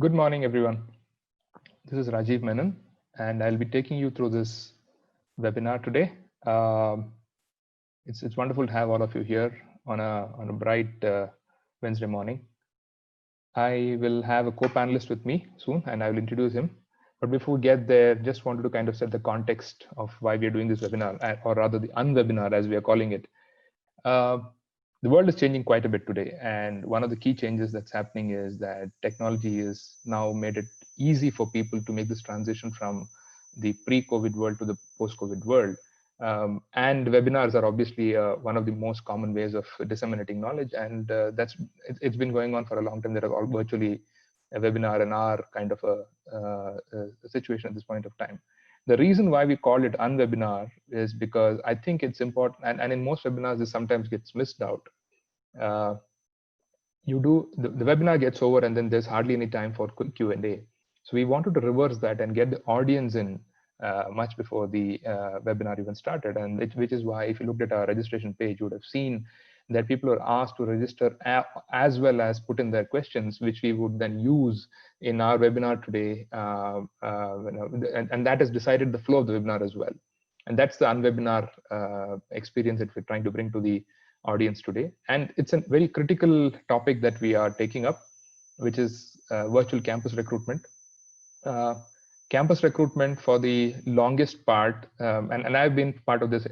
Good morning, everyone. This is Rajiv Menon, and I'll be taking you through this webinar today. It's wonderful to have all of you here on a bright Wednesday morning. I will have a co-panelist with me soon, and I will introduce him. But before we get there, just wanted to kind of set the context of why we are doing this webinar, or rather the unwebinar as we are calling it. The world is changing quite a bit today, and one of the key changes that's happening is that technology is now made it easy for people to make this transition from the pre-COVID world to the post-COVID world. And webinars are obviously one of the most common ways of disseminating knowledge, and it's been going on for a long time. There are all virtually a webinar an hour kind of a situation at this point of time. The reason why we call it unwebinar is because I think it's important, and in most webinars this sometimes gets missed out. The webinar gets over and then there's hardly any time for quick Q&A. So we wanted to reverse that and get the audience in much before the webinar even started, and which is why if you looked at our registration page, you would have seen that people are asked to register as well as put in their questions, which we would then use in our webinar today, and that has decided the flow of the webinar as well. And that's the unwebinar experience that we're trying to bring to the audience today. And it's a very critical topic that we are taking up, which is virtual campus recruitment. Campus recruitment for the longest part, and I've been part of this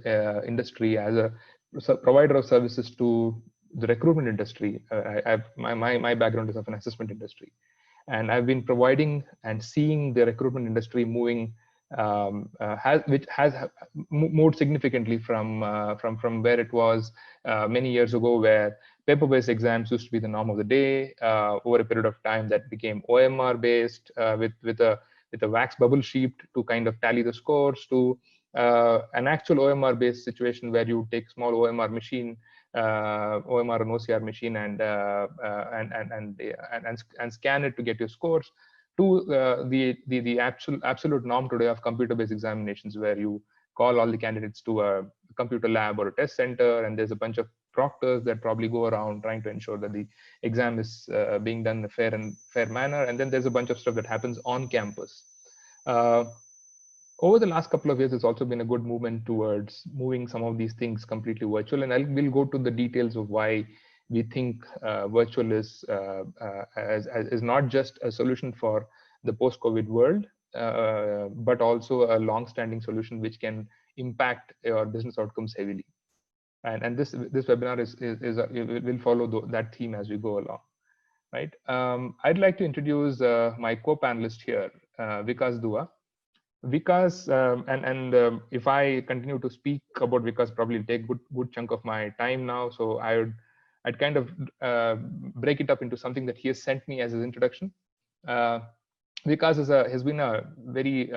industry as a provider of services to the recruitment industry. My background is of an assessment industry, and I've been providing and seeing the recruitment industry moving, which has moved significantly from where it was many years ago, where paper-based exams used to be the norm of the day. Over a period of time, that became OMR based with a wax bubble sheet to kind of tally the scores, to an actual OMR based situation where you take small OMR machine, OMR and OCR machine, and scan it to get your scores, to the absolute norm today of computer-based examinations, where you call all the candidates to a computer lab or a test center, and there's a bunch of proctors that probably go around trying to ensure that the exam is being done in a fair manner. And then there's a bunch of stuff that happens on campus. Over the last couple of years, there's also been a good movement towards moving some of these things completely virtual, and we'll go to the details of why we think virtual is not just a solution for the post-COVID world, but also a long-standing solution which can impact your business outcomes heavily. And this webinar will follow that theme as we go along, right? I'd like to introduce my co-panelist here, Vikas Dua. Vikas, if I continue to speak about Vikas, probably take good chunk of my time now. So I'd kind of break it up into something that he has sent me as his introduction. Vikas has been a very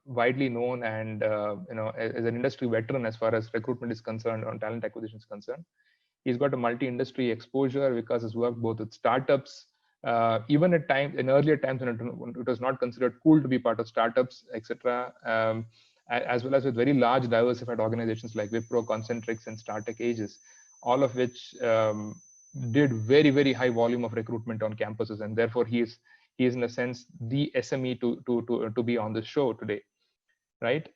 widely known and as an industry veteran as far as recruitment is concerned, on talent acquisition is concerned. He's got a multi-industry exposure. Vikas has worked both with startups, even at times, in earlier times when it was not considered cool to be part of startups, etc., as well as with very large diversified organizations like Wipro, Concentrix, and StarTech Aegis, all of which did very, very high volume of recruitment on campuses, and therefore he is in a sense the SME to be on the show today, right?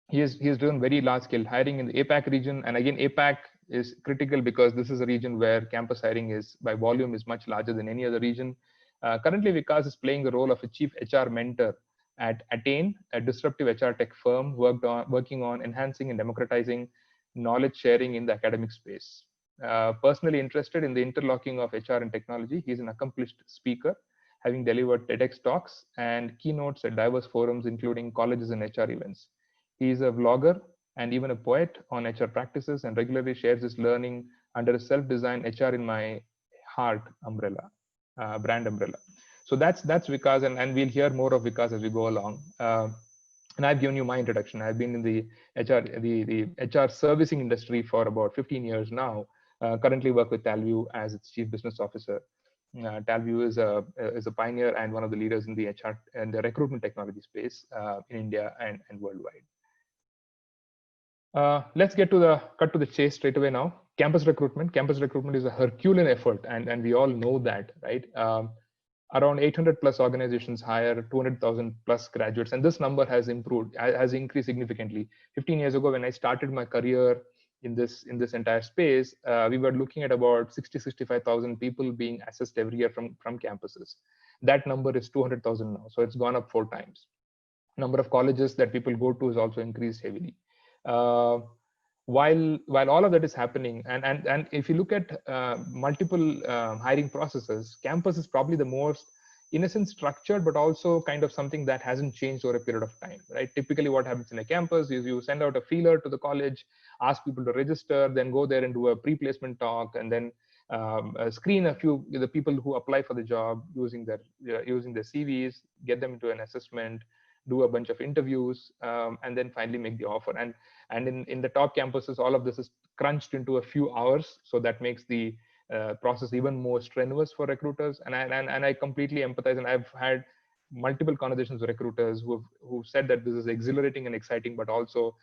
He has done very large scale hiring in the APAC region, and again APAC is critical because this is a region where campus hiring is by volume is much larger than any other region. Currently, Vikas is playing the role of a chief HR mentor at Attain, a disruptive HR tech firm working on enhancing and democratizing knowledge sharing in the academic space. Personally interested in the interlocking of HR and technology, he's an accomplished speaker, having delivered TEDx talks and keynotes at diverse forums, including colleges and HR events. He is a vlogger and even a poet on HR practices, and regularly shares his learning under a self-designed HR in My Heart umbrella, brand umbrella. So that's Vikas, and we'll hear more of Vikas as we go along. And I've given you my introduction. I've been in the HR servicing industry for about 15 years now. Currently work with Talview as its chief business officer. Talview is a pioneer and one of the leaders in the HR and the recruitment technology space in India and worldwide. Let's cut to the chase straight away now. Campus recruitment. Campus recruitment is a Herculean effort, and we all know that, right? around 800 plus organizations hire 200,000 plus graduates, and this number has improved, has increased significantly. 15 years ago, when I started my career in this entire space, we were looking at about 65,000 people being assessed every year from campuses. That number is 200,000 now, so it's gone up 4 times. Number of colleges that people go to is also increased heavily. Uh, while all of that is happening, and if you look at multiple hiring processes, campus is probably the most, in a sense, structured, but also kind of something that hasn't changed over a period of time, right? Typically what happens in a campus is you send out a feeler to the college, ask people to register, then go there and do a pre-placement talk, and then screen a few the people who apply for the job using their CVs, get them into an assessment, do a bunch of interviews, and then finally make the offer. And in the top campuses, all of this is crunched into a few hours, so that makes the process even more strenuous for recruiters. And I completely empathize, and I've had multiple conversations with recruiters who've said that this is exhilarating and exciting, but also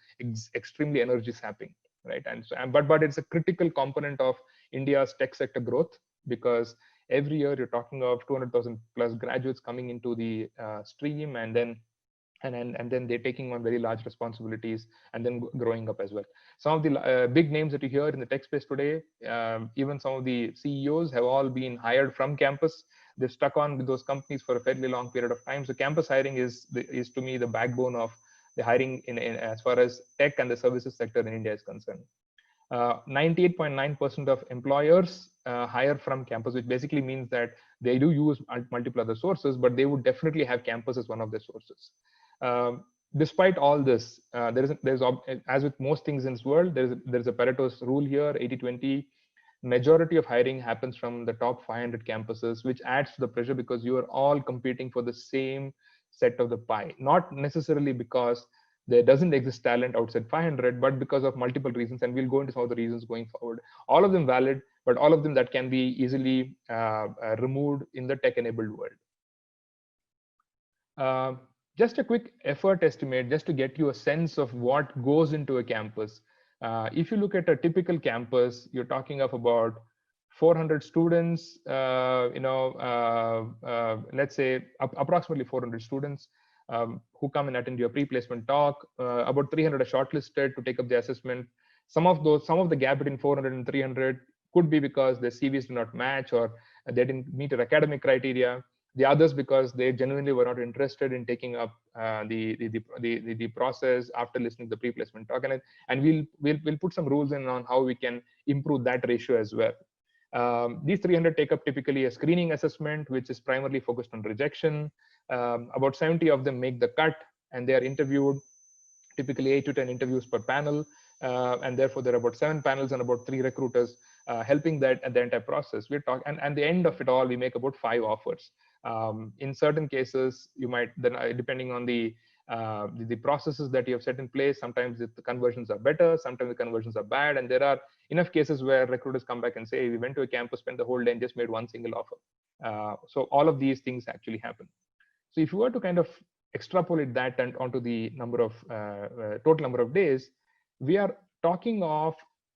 extremely energy sapping, right? And so, but it's a critical component of India's tech sector growth, because every year you're talking of 200,000 plus graduates coming into the stream, and then they're taking on very large responsibilities and then growing up as well. Some of the big names that you hear in the tech space today, even some of the CEOs have all been hired from campus. They've stuck on with those companies for a fairly long period of time. So campus hiring is to me the backbone of the hiring in as far as tech and the services sector in India is concerned. 98.9% of employers hire from campus, which basically means that they do use multiple other sources, but they would definitely have campus as one of their sources. Despite all this, there's as with most things in this world, there's a Pareto's rule here, 80-20. Majority of hiring happens from the top 500 campuses, which adds to the pressure because you are all competing for the same set of the pie. Not necessarily because there doesn't exist talent outside 500, but because of multiple reasons, and we'll go into some of the reasons going forward. All of them valid, but all of them that can be easily removed in the tech-enabled world. Just a quick effort estimate, just to get you a sense of what goes into a campus. If you look at a typical campus, you're talking of about 400 students, let's say approximately 400 students who come and attend your pre-placement talk. About 300 are shortlisted to take up the assessment. Some of the gap between 400 and 300 could be because their CVs do not match, or they didn't meet our academic criteria. The others because they genuinely were not interested in taking up the process after listening to the pre-placement talk, and we'll put some rules in on how we can improve that ratio as well. These 300 take up typically a screening assessment, which is primarily focused on rejection. About 70 of them make the cut, and they are interviewed, typically 8 to 10 interviews per panel, and therefore there are about 7 panels and about 3 recruiters helping that at the entire process. We're talking, and at the end of it all, we make about 5 offers. In certain cases, you might then, depending on the processes that you have set in place, sometimes the conversions are better, sometimes the conversions are bad, and there are enough cases where recruiters come back and say, we went to a campus, spent the whole day, and just made one single offer. So all of these things actually happen. So if you were to kind of extrapolate that and onto the number of total number of days, we are talking of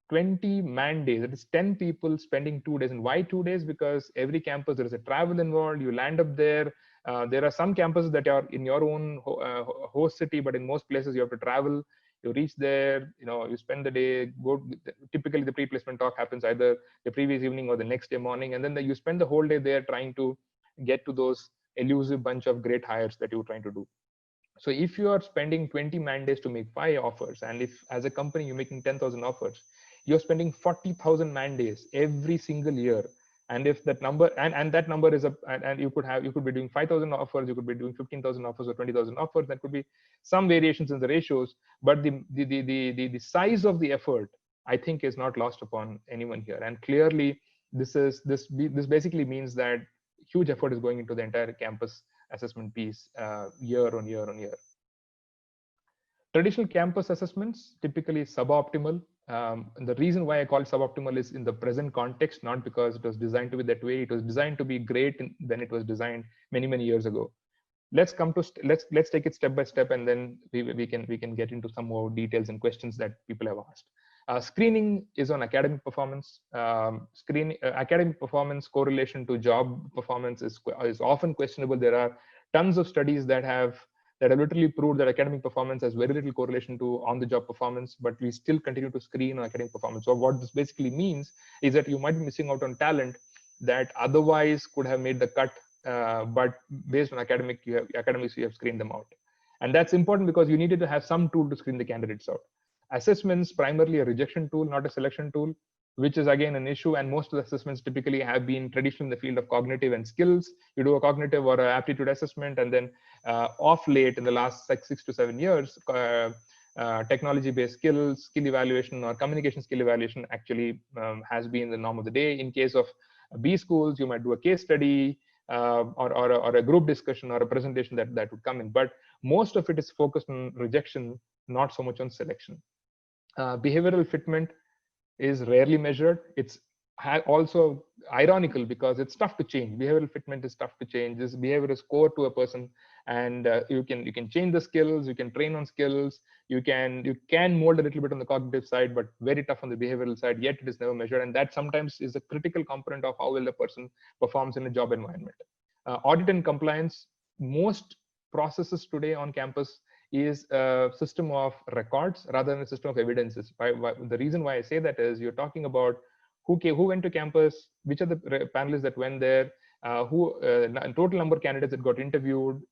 20 man days. That is 10 people spending 2 days. And why 2 days? Because every campus, there is a travel involved. You land up there. There are some campuses that are in your own host city, but in most places you have to travel. You reach there, you spend the day. Typically, the pre-placement talk happens either the previous evening or the next day morning, and then you spend the whole day there trying to get to those elusive bunch of great hires that you're trying to do. So if you are spending 20 man days to make 5 offers, and if as a company you're making 10,000 offers, you're spending 40,000 man days every single year. And if that number, and that number is and you could be doing 5,000 offers, you could be doing 15,000 offers or 20,000 offers. That could be some variations in the ratios, but the size of the effort, I think, is not lost upon anyone here. And clearly, this basically means that huge effort is going into the entire campus assessment piece year on year on year. Traditional campus assessments typically suboptimal. The reason why I call it suboptimal is in the present context, not because it was designed to be that way. It was designed to be great when it was designed many years ago. Let's take it step by step, and then we can get into some more details and questions that people have asked. Screening is on academic performance. Academic performance correlation to job performance is often questionable. There are tons of studies that have literally proved that academic performance has very little correlation to on-the-job performance, but we still continue to screen on academic performance. So what this basically means is that you might be missing out on talent that otherwise could have made the cut, but based on academics, you have screened them out. And that's important because you needed to have some tool to screen the candidates out. Assessments primarily a rejection tool, not a selection tool, which is again an issue. And most of the assessments typically have been traditional in the field of cognitive and skills. You do a cognitive or an aptitude assessment, and then off late in the last like 6 to 7 years, technology-based skill evaluation or communication skill evaluation actually has been the norm of the day. In case of B schools, you might do a case study or a group discussion or a presentation that would come in. But most of it is focused on rejection, not so much on selection. Behavioral fitment is rarely measured. It's also ironical because it's tough to change. Behavioral fitment is tough to change. This behavior is core to a person, and you can change the skills, you can train on skills, you can mold a little bit on the cognitive side, but very tough on the behavioral side, yet it is never measured. And that sometimes is a critical component of how well a person performs in a job environment. Audit and compliance, most processes today on campus is a system of records rather than a system of evidences. The reason why I say that is you're talking about who went to campus, which are the panelists that went there, total number of candidates that got interviewed,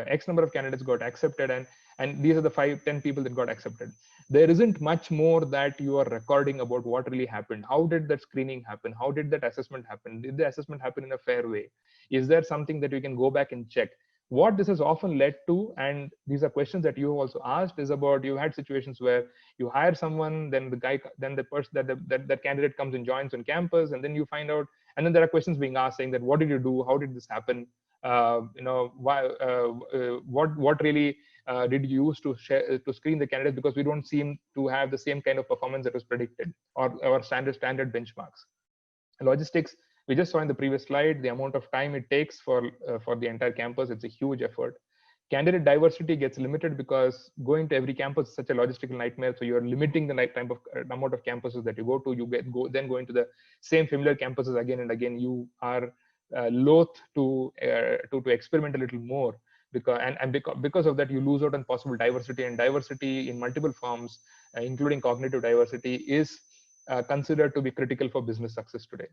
X number of candidates got accepted, and these are the 5-10 people that got accepted. There isn't much more that you are recording about what really happened. How did that screening happen? How did that assessment happen? Did the assessment happen in a fair way? Is there something that you can go back and check? What this has often led to, and these are questions that you also asked, is about you had situations where you hire someone, then the person that candidate comes and joins on campus, and then you find out, and then there are questions being asked saying that what did you do, how did this happen, why, what really did you use to screen the candidate, because we don't seem to have the same kind of performance that was predicted or standard benchmarks. Logistics, we just saw in the previous slide the amount of time it takes for the entire campus. It's a huge effort. Candidate diversity gets limited because going to every campus is such a logistical nightmare. So you're limiting the amount of campuses that you go to. Then going to the same familiar campuses again and again. You are loath to experiment a little more, because of that you lose out on possible diversity, and diversity in multiple forms, including cognitive diversity, is considered to be critical for business success today.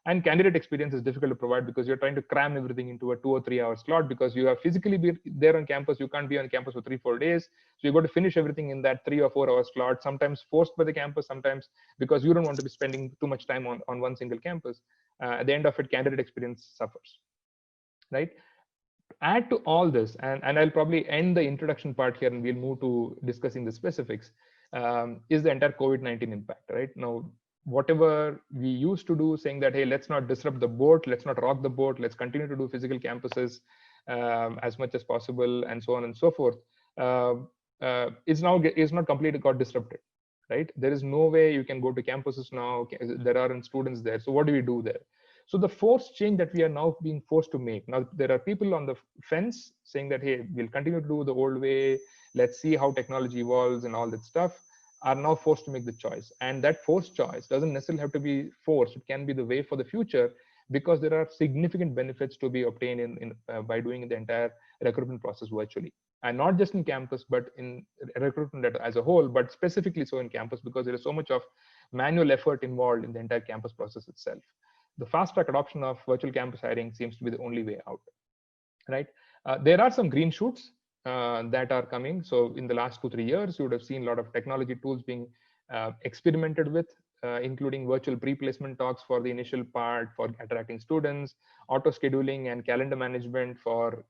And candidate experience is difficult to provide because you're trying to cram everything into a 2 or 3 hour slot, because you have physically be there on campus. You can't be on campus for 3-4 days. So you've got to finish everything in that 3 or 4 hour slot, sometimes forced by the campus, sometimes because you don't want to be spending too much time on one single campus. At the end of it, candidate experience suffers, right? Add to all this, and I'll probably end the introduction part here and we'll move to discussing the specifics, is the entire COVID-19 impact, right? Now, whatever we used to do, saying that, hey, let's not disrupt the boat, let's not rock the boat, let's continue to do physical campuses as much as possible, and so on and so forth, is not completely got disrupted, right? There is no way you can go to campuses now. There aren't students there. So what do we do there? So the forced change that we are now being forced to make. Now, there are people on the fence saying that, hey, we'll continue to do the old way. Let's see how technology evolves and all that stuff, are now forced to make the choice. And that forced choice doesn't necessarily have to be forced. It can be the way for the future, because there are significant benefits to be obtained by doing the entire recruitment process virtually. And not just in campus, but in recruitment as a whole, but specifically so in campus, because there is so much of manual effort involved in the entire campus process itself. The fast track adoption of virtual campus hiring seems to be the only way out, right? There are some green shoots that are coming. So in the last 2-3 years, you would have seen a lot of technology tools being experimented with, including virtual pre-placement talks for the initial part for attracting students, auto scheduling and calendar management for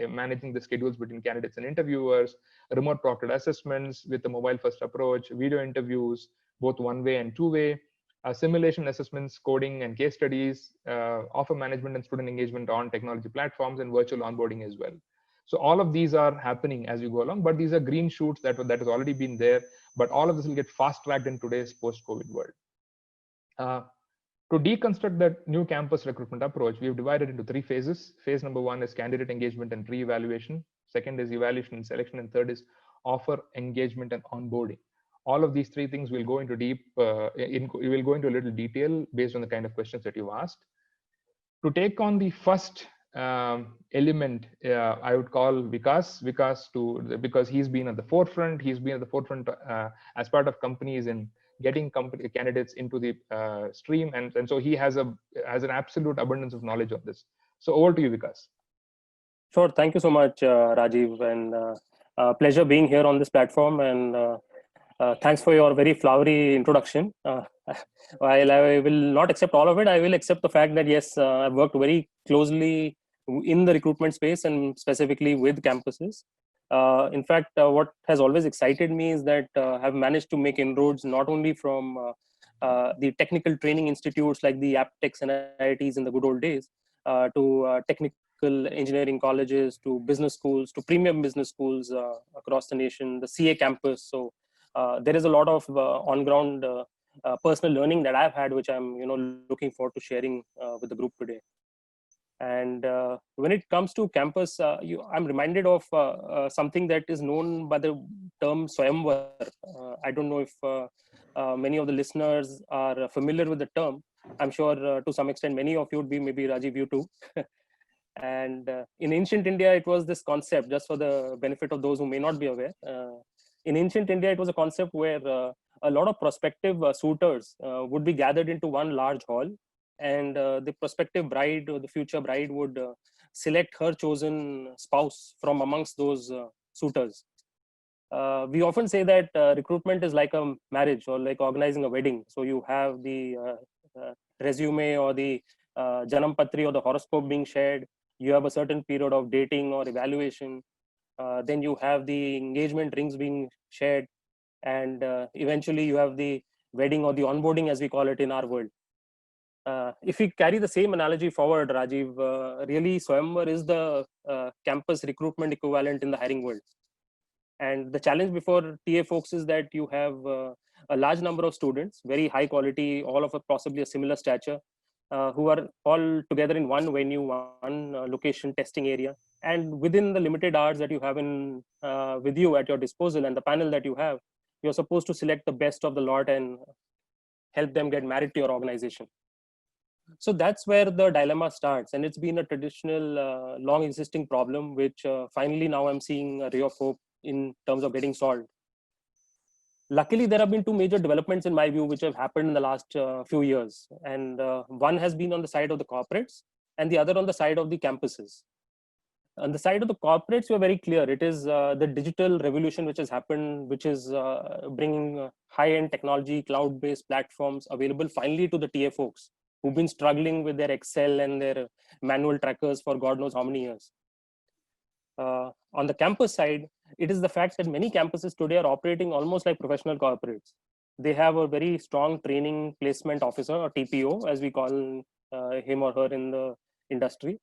managing the schedules between candidates and interviewers, remote proctored assessments with the mobile first approach, video interviews, both one-way and two-way, simulation assessments, coding and case studies, offer management and student engagement on technology platforms, and virtual onboarding as well. So all of these are happening as you go along, but these are green shoots that has already been there, but all of this will get fast tracked in today's post-COVID world. To deconstruct that new campus recruitment approach, we've divided into 3 phases. Phase number 1 is candidate engagement and pre-evaluation. Second is evaluation and selection. And third is offer engagement and onboarding. All of these three things will go into we will go into a little detail based on the kind of questions that you've asked. To take on the first element, I would call Vikas because he's been at the forefront. He's been at the forefront as part of companies in getting company candidates into the stream, and so he has an absolute abundance of knowledge of this. So over to you, Vikas. Sure. Thank you so much, Rajiv, and pleasure being here on this platform. And thanks for your very flowery introduction. While I will not accept all of it, I will accept the fact that yes, I've worked very closely in the recruitment space and specifically with campuses. In fact, what has always excited me is that I've managed to make inroads not only from the technical training institutes like the Aptex and IITs in the good old days, to technical engineering colleges, to business schools, to premium business schools across the nation, the CA campus. So there is a lot of on-ground personal learning that I've had, which I'm looking forward to sharing with the group today. And when it comes to campus, I'm reminded of something that is known by the term Swayamvar. I don't know if many of the listeners are familiar with the term. I'm sure to some extent many of you would be, maybe Rajiv, you too. And in ancient India, it was this concept, just for the benefit of those who may not be aware. In ancient India, it was a concept where a lot of prospective suitors would be gathered into one large hall, and the prospective bride or the future bride would select her chosen spouse from amongst those suitors. We often say that recruitment is like a marriage or like organizing a wedding. So you have the resume or the Janam Patri or the horoscope being shared. You have a certain period of dating or evaluation. Then you have the engagement rings being shared. And eventually you have the wedding or the onboarding, as we call it in our world. If we carry the same analogy forward, Rajiv, really Swayamvar is the campus recruitment equivalent in the hiring world. And the challenge before TA folks is that you have a large number of students, very high quality, all of possibly a similar stature, who are all together in one venue, one location testing area. And within the limited hours that you have with you at your disposal and the panel that you have, you're supposed to select the best of the lot and help them get married to your organization. So that's where the dilemma starts. And it's been a traditional, long existing problem, which finally now I'm seeing a ray of hope in terms of getting solved. Luckily, there have been two major developments in my view, which have happened in the last few years. And one has been on the side of the corporates and the other on the side of the campuses. On the side of the corporates, we're very clear. It is the digital revolution which has happened, which is bringing high-end technology, cloud-based platforms available finally to the TA folks who've been struggling with their Excel and their manual trackers for God knows how many years. On the campus side, it is the fact that many campuses today are operating almost like professional corporates. They have a very strong training placement officer, or TPO, as we call him or her in the industry,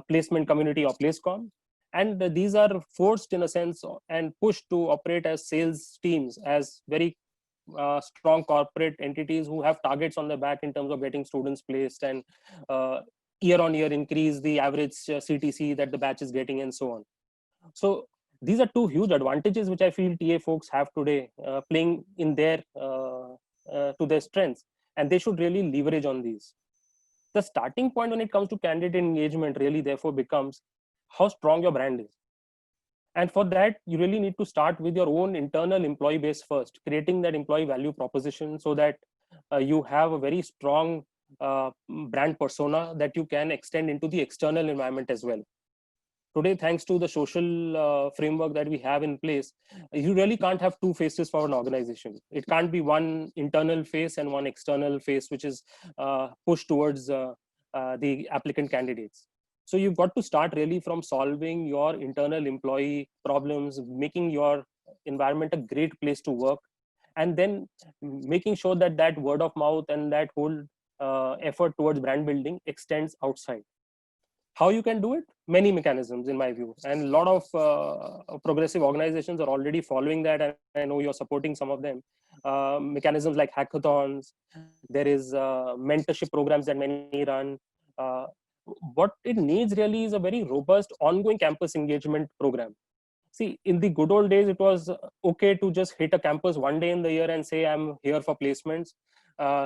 placement community or Placecom. And these are forced in a sense and pushed to operate as sales teams, as very strong corporate entities who have targets on their back in terms of getting students placed and year on year increase the average CTC that the batch is getting and so on. So these are two huge advantages which I feel TA folks have today, playing in their to their strengths, and they should really leverage on these. The starting point when it comes to candidate engagement really therefore becomes how strong your brand is. And for that, you really need to start with your own internal employee base first, creating that employee value proposition so that you have a very strong brand persona that you can extend into the external environment as well. Today, thanks to the social framework that we have in place, you really can't have two faces for an organization. It can't be one internal face and one external face, which is pushed towards the applicant candidates. So you've got to start really from solving your internal employee problems, making your environment a great place to work, and then making sure that that word of mouth and that whole effort towards brand building extends outside. How you can do it? Many mechanisms, in my view, and a lot of progressive organizations are already following that, and I know you're supporting some of them. Mechanisms like hackathons, there is mentorship programs that many run. What it needs really is a very robust ongoing campus engagement program. See, in the good old days, it was okay to just hit a campus one day in the year and say, I'm here for placements,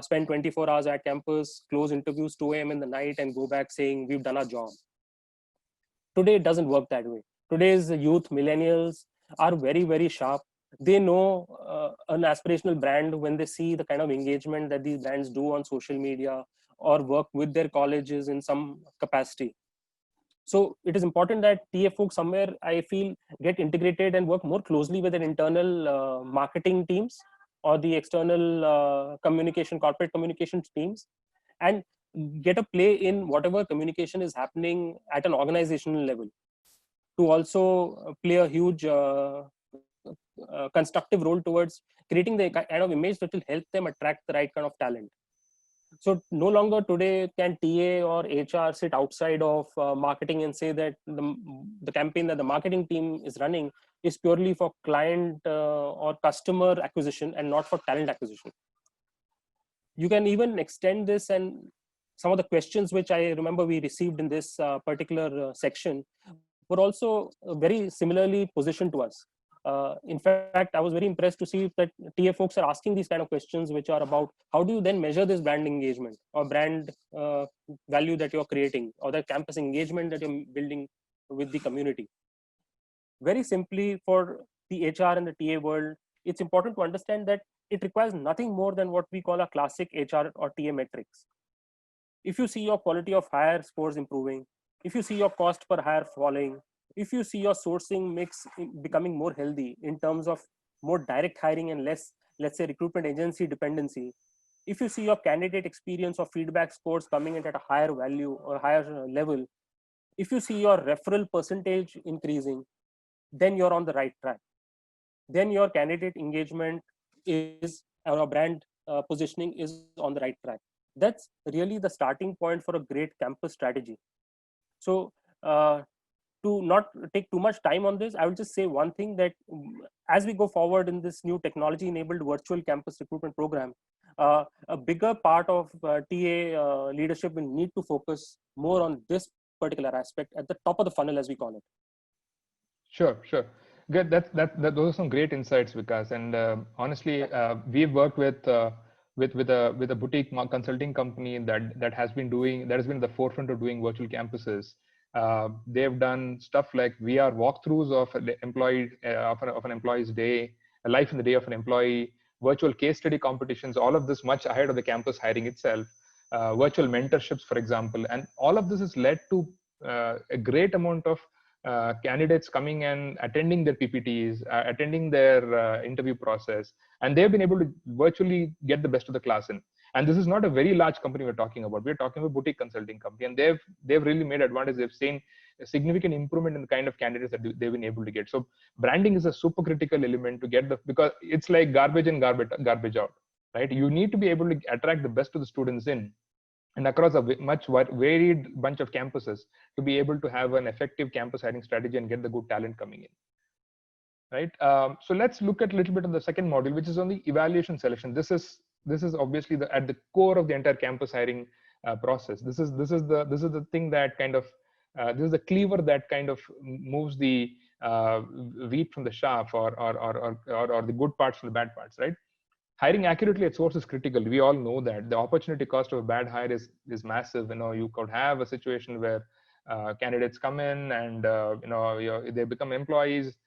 spend 24 hours at campus, close interviews 2 a.m. in the night, and go back saying, we've done our job. Today, it doesn't work that way. Today's youth, millennials, are very, very sharp. They know an aspirational brand when they see the kind of engagement that these brands do on social media or work with their colleges in some capacity. So it is important that TA folks somewhere, I feel, get integrated and work more closely with their internal marketing teams or the external corporate communications teams, and get a play in whatever communication is happening at an organizational level, to also play a huge constructive role towards creating the kind of image that will help them attract the right kind of talent. So no longer today can TA or HR sit outside of marketing and say that the campaign that the marketing team is running is purely for client or customer acquisition and not for talent acquisition. You can even extend this, and some of the questions which I remember we received in this particular section were also very similarly positioned to us. In fact, I was very impressed to see that TA folks are asking these kind of questions, which are about how do you then measure this brand engagement or brand value that you're creating, or the campus engagement that you're building with the community. Very simply, for the HR and the TA world, it's important to understand that it requires nothing more than what we call a classic HR or TA metrics. If you see your quality of hire scores improving, if you see your cost per hire falling, if you see your sourcing mix becoming more healthy in terms of more direct hiring and less, let's say, recruitment agency dependency, if you see your candidate experience or feedback scores coming in at a higher value or higher level, if you see your referral percentage increasing, then you're on the right track. Then your candidate engagement is, or brand positioning is on the right track. That's really the starting point for a great campus strategy. So to not take too much time on this, I would just say one thing, that as we go forward in this new technology enabled virtual campus recruitment program, a bigger part of TA leadership will need to focus more on this particular aspect at the top of the funnel, as we call it. Sure. Good. Those are some great insights, Vikas. And honestly, we've worked with a boutique consulting company that has been at the forefront of doing virtual campuses. They've done stuff like VR walkthroughs of an employee's day, a life in the day of an employee, virtual case study competitions, all of this much ahead of the campus hiring itself, virtual mentorships, for example. And all of this has led to a great amount of candidates coming and attending their PPTs, attending their interview process, and they've been able to virtually get the best of the class in. And this is not a very large company we're talking about. We're talking about a boutique consulting company, and they've really made advantage. They've seen a significant improvement in the kind of candidates that they've been able to get. So branding is a super critical element to get because it's like garbage in, garbage out, right? You need to be able to attract the best of the students in, and across a much varied bunch of campuses, to be able to have an effective campus hiring strategy and get the good talent coming in, right? So let's look at a little bit on the second module, which is on the evaluation selection. This is obviously at the core of the entire campus hiring process. This is the thing that kind of this is the cleaver that kind of moves the wheat from the chaff, or the good parts from the bad parts, right? Hiring accurately at source is critical. We all know that the opportunity cost of a bad hire is massive. You could have a situation where candidates come in and they become employees,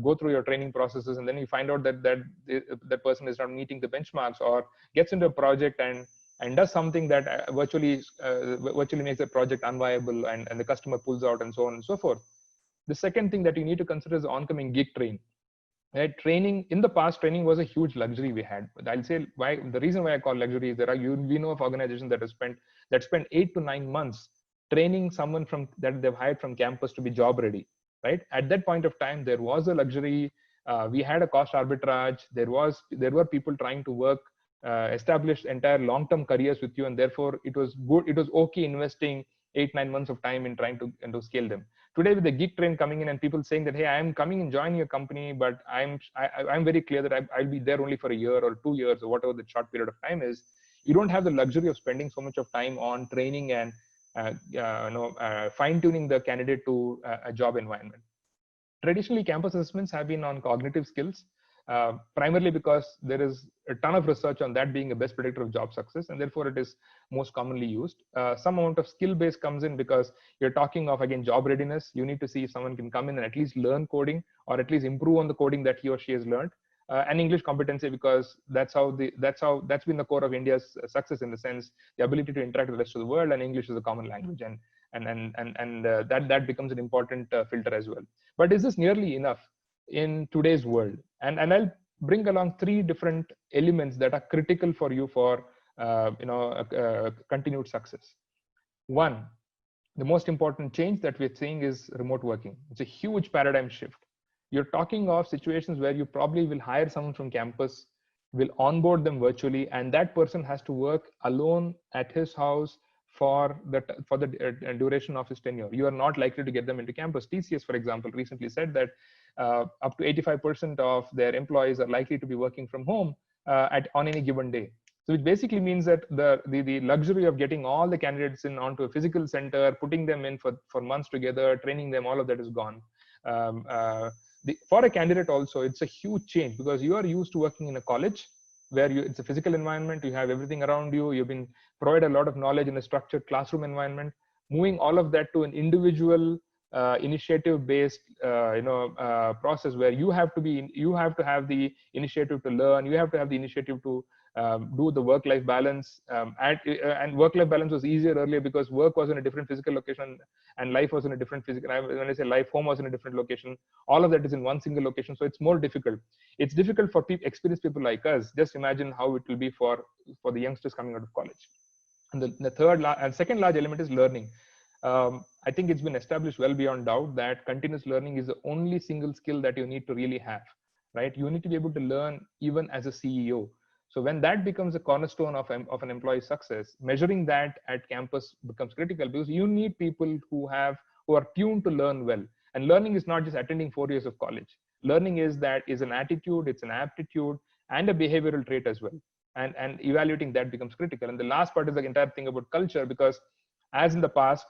go through your training processes, and then you find out that person is not meeting the benchmarks, or gets into a project and does something that virtually makes the project unviable, and the customer pulls out, and so on and so forth. The second thing that you need to consider is the oncoming gig train. Right? Training in the past, training was a huge luxury we had. But I'll say why. The reason why I call luxury is we know of organizations that spend 8 to 9 months training someone that they've hired from campus to be job ready. Right? At that point of time, there was a luxury. We had a cost arbitrage. There were people trying to work, establish entire long-term careers with you, and therefore it was good. It was okay investing 8-9 months of time in trying to scale them. Today, with the gig train coming in and people saying that, hey, I'm coming and joining your company, but I'm very clear that I'll be there only for a year or 2 years or whatever the short period of time is. You don't have the luxury of spending so much of time on training and fine tuning the candidate to a job environment. Traditionally, campus assessments have been on cognitive skills, primarily because there is a ton of research on that being a best predictor of job success, and therefore it is most commonly used. Some amount of skill base comes in because you're talking of, again, job readiness. You need to see if someone can come in and at least learn coding, or at least improve on the coding that he or she has learned. And English competency, because that's been the core of India's success, in the sense the ability to interact with the rest of the world, and English is a common language, and that becomes an important filter as well. But is this nearly enough in today's world? And I'll bring along 3 different elements that are critical for you for continued success. One, the most important change that we're seeing is remote working. It's a huge paradigm shift. You're talking of situations where you probably will hire someone from campus, will onboard them virtually, and that person has to work alone at his house for the duration of his tenure. You are not likely to get them into campus. TCS, for example, recently said that up to 85% of their employees are likely to be working from home on any given day. So which basically means that the luxury of getting all the candidates in onto a physical center, putting them in for months together, training them, all of that is gone. For a candidate also, it's a huge change, because you are used to working in a college where it's a physical environment, you have everything around you, you've been provided a lot of knowledge in a structured classroom environment. Moving all of that to an individual initiative-based process where you have to have the initiative to learn, you have to have the initiative to do the work-life balance, and work-life balance was easier earlier because work was in a different physical location and life was in a different physical. When I say life, home was in a different location. All of that is in one single location, so it's more difficult. It's difficult for experienced people like us. Just imagine how it will be for the youngsters coming out of college. And the second large element is learning. I think it's been established well beyond doubt that continuous learning is the only single skill that you need to really have, right? You need to be able to learn even as a CEO. So when that becomes a cornerstone of an employee's success, measuring that at campus becomes critical, because you need people who are tuned to learn well. And learning is not just attending 4 years of college. Learning is an attitude, it's an aptitude, and a behavioral trait as well. And evaluating that becomes critical. And the last part is the entire thing about culture, because as in the past,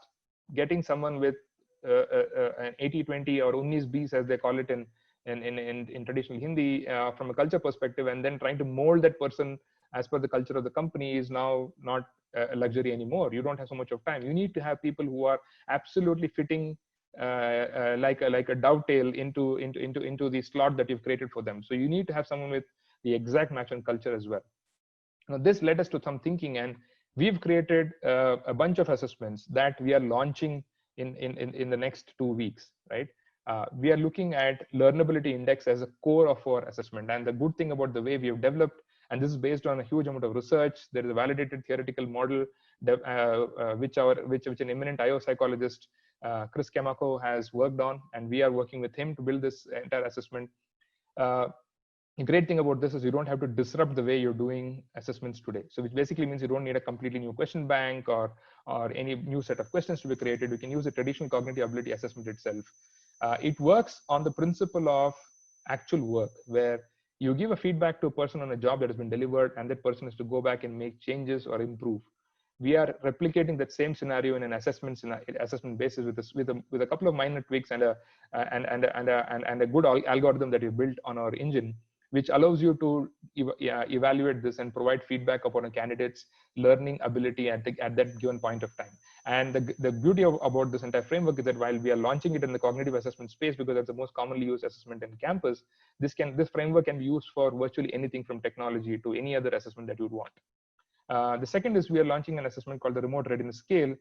getting someone with an 80-20 or 19-20, as they call it in traditional Hindi, from a culture perspective, and then trying to mold that person as per the culture of the company is now not a luxury anymore. You don't have so much of time. You need to have people who are absolutely fitting like a dovetail into the slot that you've created for them. So you need to have someone with the exact match on culture as well. Now, this led us to some thinking, and we've created a bunch of assessments that we are launching in the next 2 weeks, right? We are looking at learnability index as a core of our assessment. And the good thing about the way we have developed, and this is based on a huge amount of research, there is a validated theoretical model which an eminent IO psychologist, Chris Kemako, has worked on, and we are working with him to build this entire assessment. The great thing about this is you don't have to disrupt the way you're doing assessments today. So which basically means you don't need a completely new question bank or any new set of questions to be created. You can use the traditional cognitive ability assessment itself. It works on the principle of actual work, where you give a feedback to a person on a job that has been delivered, and that person has to go back and make changes or improve. We are replicating that same scenario in an assessment basis with a couple of minor tweaks and a good algorithm that we built on our engine, which allows you to evaluate this and provide feedback upon a candidate's learning ability at that given point of time. And the beauty about this entire framework is that while we are launching it in the cognitive assessment space, because that's the most commonly used assessment in campus, this framework can be used for virtually anything from technology to any other assessment that you would want. The second is we are launching an assessment called the Remote Readiness Scale,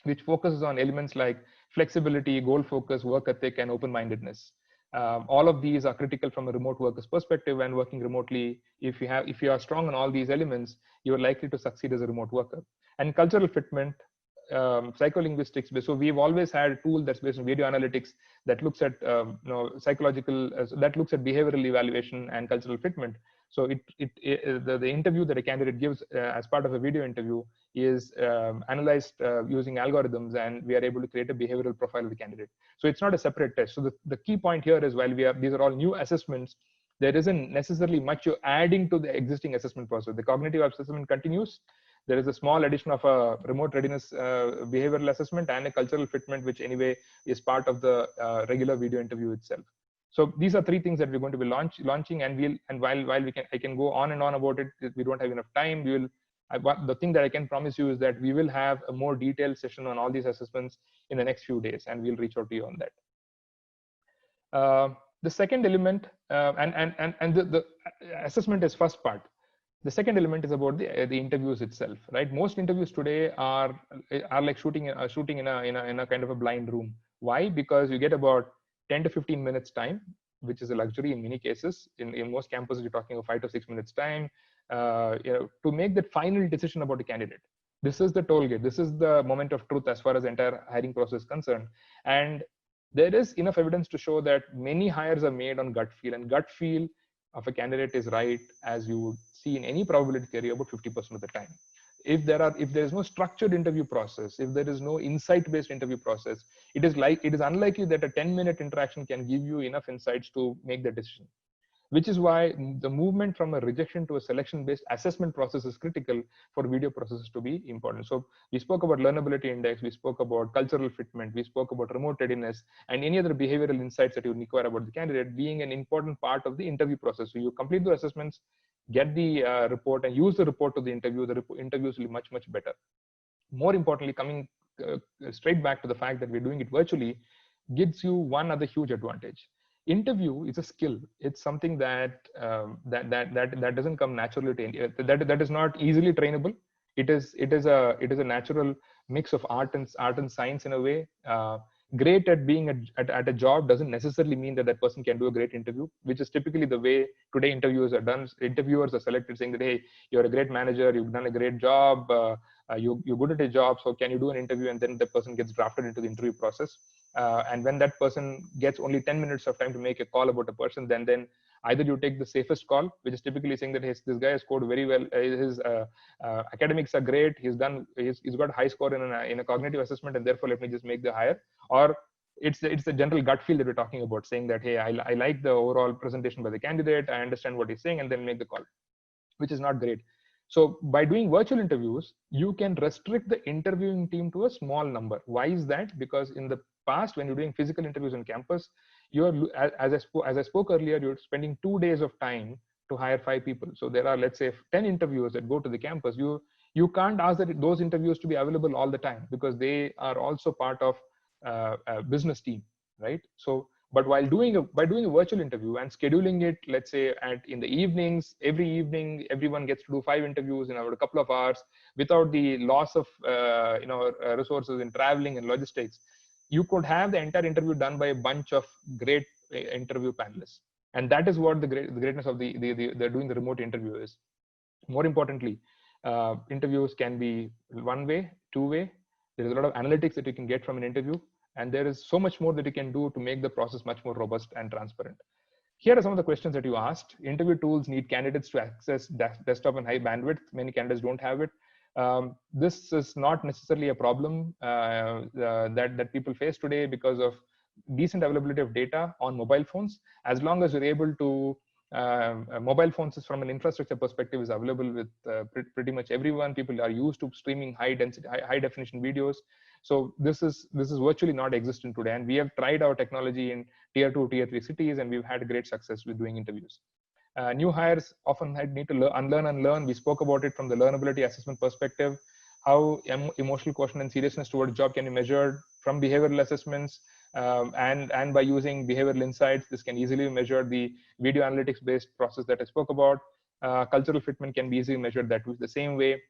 which focuses on elements like flexibility, goal focus, work ethic, and open-mindedness. All of these are critical from a remote worker's perspective, and working remotely. If you are strong on all these elements, you are likely to succeed as a remote worker. And cultural fitment, psycholinguistics. So we've always had a tool that's based on video analytics that looks at that looks at behavioral evaluation and cultural fitment. So the interview that a candidate gives as part of a video interview is analyzed using algorithms, and we are able to create a behavioral profile of the candidate. So it's not a separate test. So the key point here is, while these are all new assessments, there isn't necessarily much you're adding to the existing assessment process. The cognitive assessment continues. There is a small addition of a remote readiness behavioral assessment and a cultural fitment, which anyway is part of the regular video interview itself. So these are three things that we're going to be launching, and while I can go on and on about it, we don't have enough time. The thing that I can promise you is that we will have a more detailed session on all these assessments in the next few days, and we'll reach out to you on that. The second element, and the assessment is first part. The second element is about the interviews itself, right? Most interviews today are like shooting in a kind of a blind room. Why? Because you get about 10 to 15 minutes time, which is a luxury in many cases. In most campuses, you're talking of 5 to 6 minutes time, to make that final decision about a candidate. This is the toll gate. This is the moment of truth as far as the entire hiring process is concerned. And there is enough evidence to show that many hires are made on gut feel, and gut feel of a candidate is right, as you would see in any probability theory, about 50% of the time. If there is no structured interview process, if there is no insight-based interview process, it is unlikely that a 10-minute interaction can give you enough insights to make the decision. Which is why the movement from a rejection to a selection-based assessment process is critical for video processes to be important. So we spoke about learnability index, we spoke about cultural fitment, we spoke about remote readiness, and any other behavioral insights that you require about the candidate being an important part of the interview process. So you complete the assessments, get the report, and use the report to the interview. The interviews will be much, much better. More importantly, coming straight back to the fact that we're doing it virtually gives you one other huge advantage. Interview is a skill. It's something that that doesn't come naturally to India. That is not easily trainable. It is a natural mix of art and science in a way. Great at being at a job doesn't necessarily mean that person can do a great interview, which is typically the way today interviews are done. Interviewers are selected saying that, hey, you're a great manager, you've done a great job, you're good at a job, so can you do an interview? And then the person gets drafted into the interview process. And when that person gets only 10 minutes of time to make a call about a person, then either you take the safest call, which is typically saying that, hey, this guy has scored very well, his academics are great, he's got a high score in a cognitive assessment, and therefore let me just make the hire. Or it's the general gut feel that we're talking about, saying that, hey, I like the overall presentation by the candidate, I understand what he's saying, and then make the call, which is not great. So by doing virtual interviews, you can restrict the interviewing team to a small number. Why is that? Because in the past, when you're doing physical interviews on campus, as I spoke earlier, you're spending 2 days of time to hire 5 people. So there are, let's say, 10 interviewers that go to the campus. You can't ask those interviews to be available all the time, because they are also part of a business team, right? So, but by doing a virtual interview and scheduling it, let's say in the evenings, every evening, everyone gets to do 5 interviews in about a couple of hours without the loss of resources in traveling and logistics. You could have the entire interview done by a bunch of great interview panelists, and that is what the greatness of the doing the remote interview is. More importantly, interviews can be one way, two way. There is a lot of analytics that you can get from an interview, and there is so much more that you can do to make the process much more robust and transparent. Here are some of the questions that you asked. Interview tools need candidates to access desktop and high bandwidth. Many candidates don't have it. This is not necessarily a problem that people face today because of decent availability of data on mobile phones. As long as you're able to, mobile phones is from an infrastructure perspective is available with pretty much everyone. People are used to streaming high definition videos. So this is virtually not existent today. And we have tried our technology in tier 2, tier 3 cities, and we've had great success with doing interviews. New hires often need to unlearn and learn. We spoke about it from the learnability assessment perspective. How emotional quotient and seriousness towards job can be measured from behavioral assessments, and by using behavioral insights. This can easily be measured. The video analytics based process that I spoke about. Cultural fitment can be easily measured that the same way.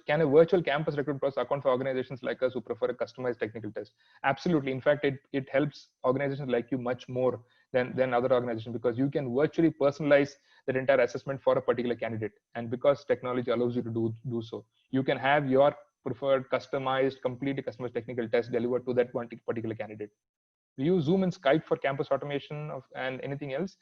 Can a virtual campus recruitment process account for organizations like us who prefer a customized technical test? Absolutely. In fact, it helps organizations like you much more than other organizations, because you can virtually personalize that entire assessment for a particular candidate. And because technology allows you to do so, you can have your preferred customized, completely customized technical test delivered to that one particular candidate. We use Zoom and Skype for campus automation and anything else.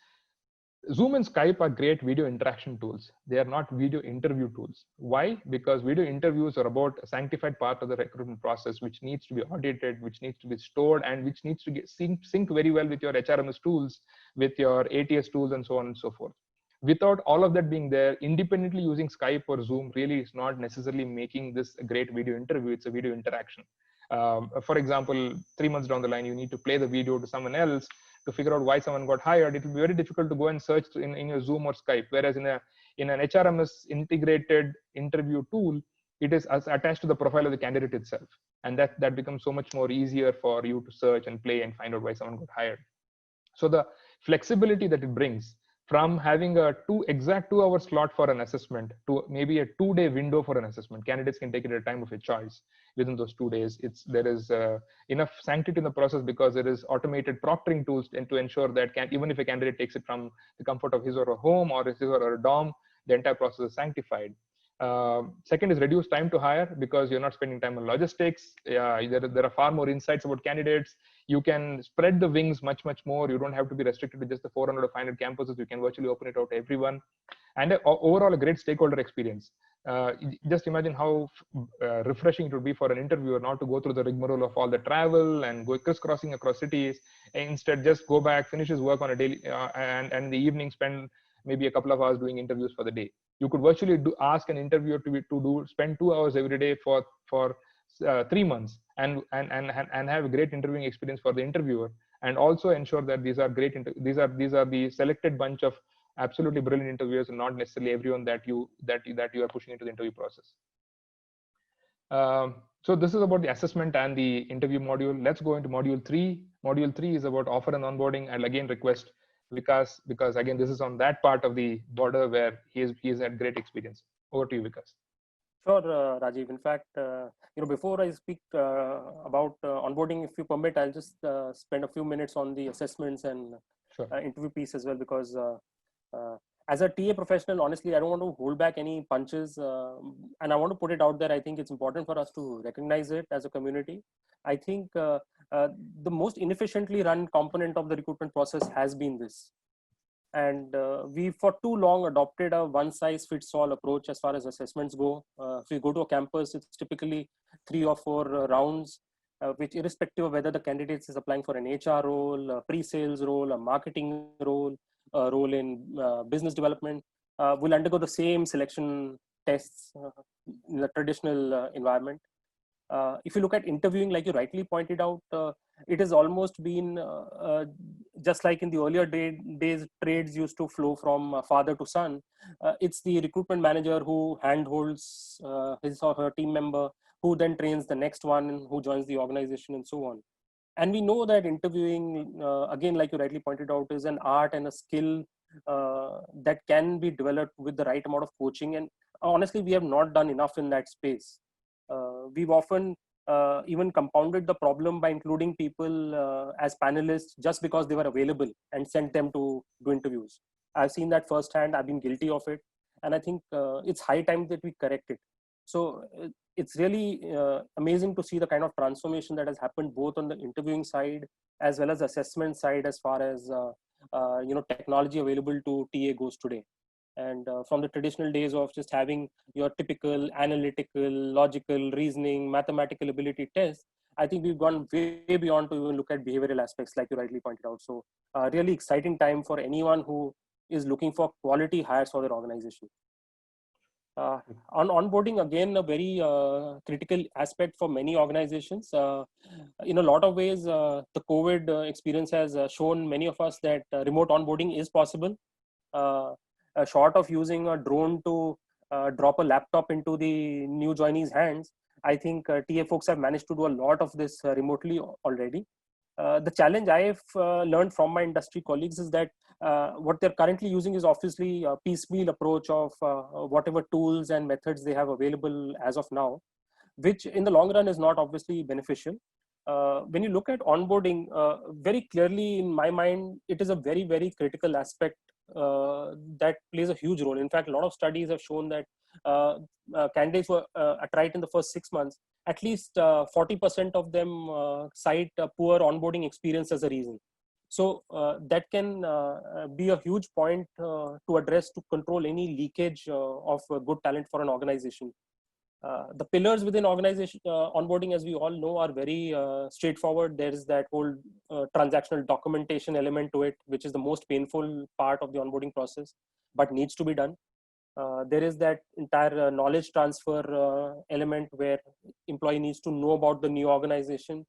Zoom and Skype are great video interaction tools. They are not video interview tools. Why? Because video interviews are about a sanctified part of the recruitment process, which needs to be audited, which needs to be stored, and which needs to sync very well with your HRMS tools, with your ATS tools, and so on and so forth. without all of that being there, independently using Skype or Zoom really is not necessarily making this a great video interview. It's a video interaction. For example, 3 months down the line, you need to play the video to someone else to figure out why someone got hired. It will be very difficult to go and search in your Zoom or Skype. Whereas in an HRMS integrated interview tool, it is attached to the profile of the candidate itself. And that becomes so much more easier for you to search and play and find out why someone got hired. So the flexibility that it brings from having a exact 2 hour slot for an assessment to maybe a 2-day window for an assessment. Candidates can take it at a time of a choice within those 2 days. There is enough sanctity in the process because there is automated proctoring tools and to ensure that even if a candidate takes it from the comfort of his or her home or his or her dorm, the entire process is sanctified. Second is reduced time to hire because you're not spending time on logistics. There are far more insights about candidates. You can spread the wings much more. You don't have to be restricted to just the 400 or 500 campuses. You can virtually open it out to everyone. And overall, a great stakeholder experience. Just imagine how refreshing it would be for an interviewer not to go through the rigmarole of all the travel and go crisscrossing across cities. Instead, just go back, finish his work on a daily, and in the evening spend maybe a couple of hours doing interviews for the day. You could virtually ask an interviewer to spend 2 hours every day for 3 months and have a great interviewing experience for the interviewer, and also ensure that these are the selected bunch of absolutely brilliant interviewers and not necessarily everyone that you are pushing into the interview process. So this is about the assessment and the interview module. Let's go into module 3. Module 3 is about offer and onboarding. I'll again request Vikas, because again, this is on that part of the border where he's had great experience. Over to you, Vikas. Sure, Rajiv. In fact, before I speak about onboarding, if you permit, I'll just spend a few minutes on the assessments and interview piece as well, because as a TA professional, honestly, I don't want to hold back any punches, and I want to put it out there. I think it's important for us to recognize it as a community. I think the most inefficiently run component of the recruitment process has been this. And we for too long adopted a one-size-fits-all approach as far as assessments go. If you go to a campus, it's typically 3 or 4 rounds, which irrespective of whether the candidate is applying for an HR role, a pre-sales role, a marketing role, a role in business development, will undergo the same selection tests in the traditional environment. If you look at interviewing, like you rightly pointed out, it has almost been just like in the earlier days, trades used to flow from father to son. It's the recruitment manager who handholds his or her team member, who then trains the next one, who joins the organization, and so on. And we know that interviewing, again, like you rightly pointed out, is an art and a skill that can be developed with the right amount of coaching. And honestly, we have not done enough in that space. We've often even compounded the problem by including people as panelists just because they were available and sent them to do interviews. I've seen that firsthand. I've been guilty of it. And I think it's high time that we correct it. So it's really amazing to see the kind of transformation that has happened both on the interviewing side as well as assessment side as far as technology available to TA goes today. And from the traditional days of just having your typical analytical, logical, reasoning, mathematical ability test, I think we've gone way beyond to even look at behavioral aspects, like you rightly pointed out. So really exciting time for anyone who is looking for quality hires for their organization. On onboarding, again, a very critical aspect for many organizations. In a lot of ways, the COVID experience has shown many of us that remote onboarding is possible. Short of using a drone to drop a laptop into the new joinee's hands, I think TA folks have managed to do a lot of this remotely already. The challenge I've learned from my industry colleagues is that what they're currently using is obviously a piecemeal approach of whatever tools and methods they have available as of now, which in the long run is not obviously beneficial. When you look at onboarding, very clearly in my mind, it is a very, very critical aspect that plays a huge role. In fact, a lot of studies have shown that candidates who are attrited in the first 6 months, at least 40% of them cite a poor onboarding experience as a reason. So that can be a huge point to address to control any leakage of good talent for an organization. The pillars within organization onboarding, as we all know, are very straightforward. There is that whole transactional documentation element to it, which is the most painful part of the onboarding process, but needs to be done. There is that entire knowledge transfer element where employee needs to know about the new organization.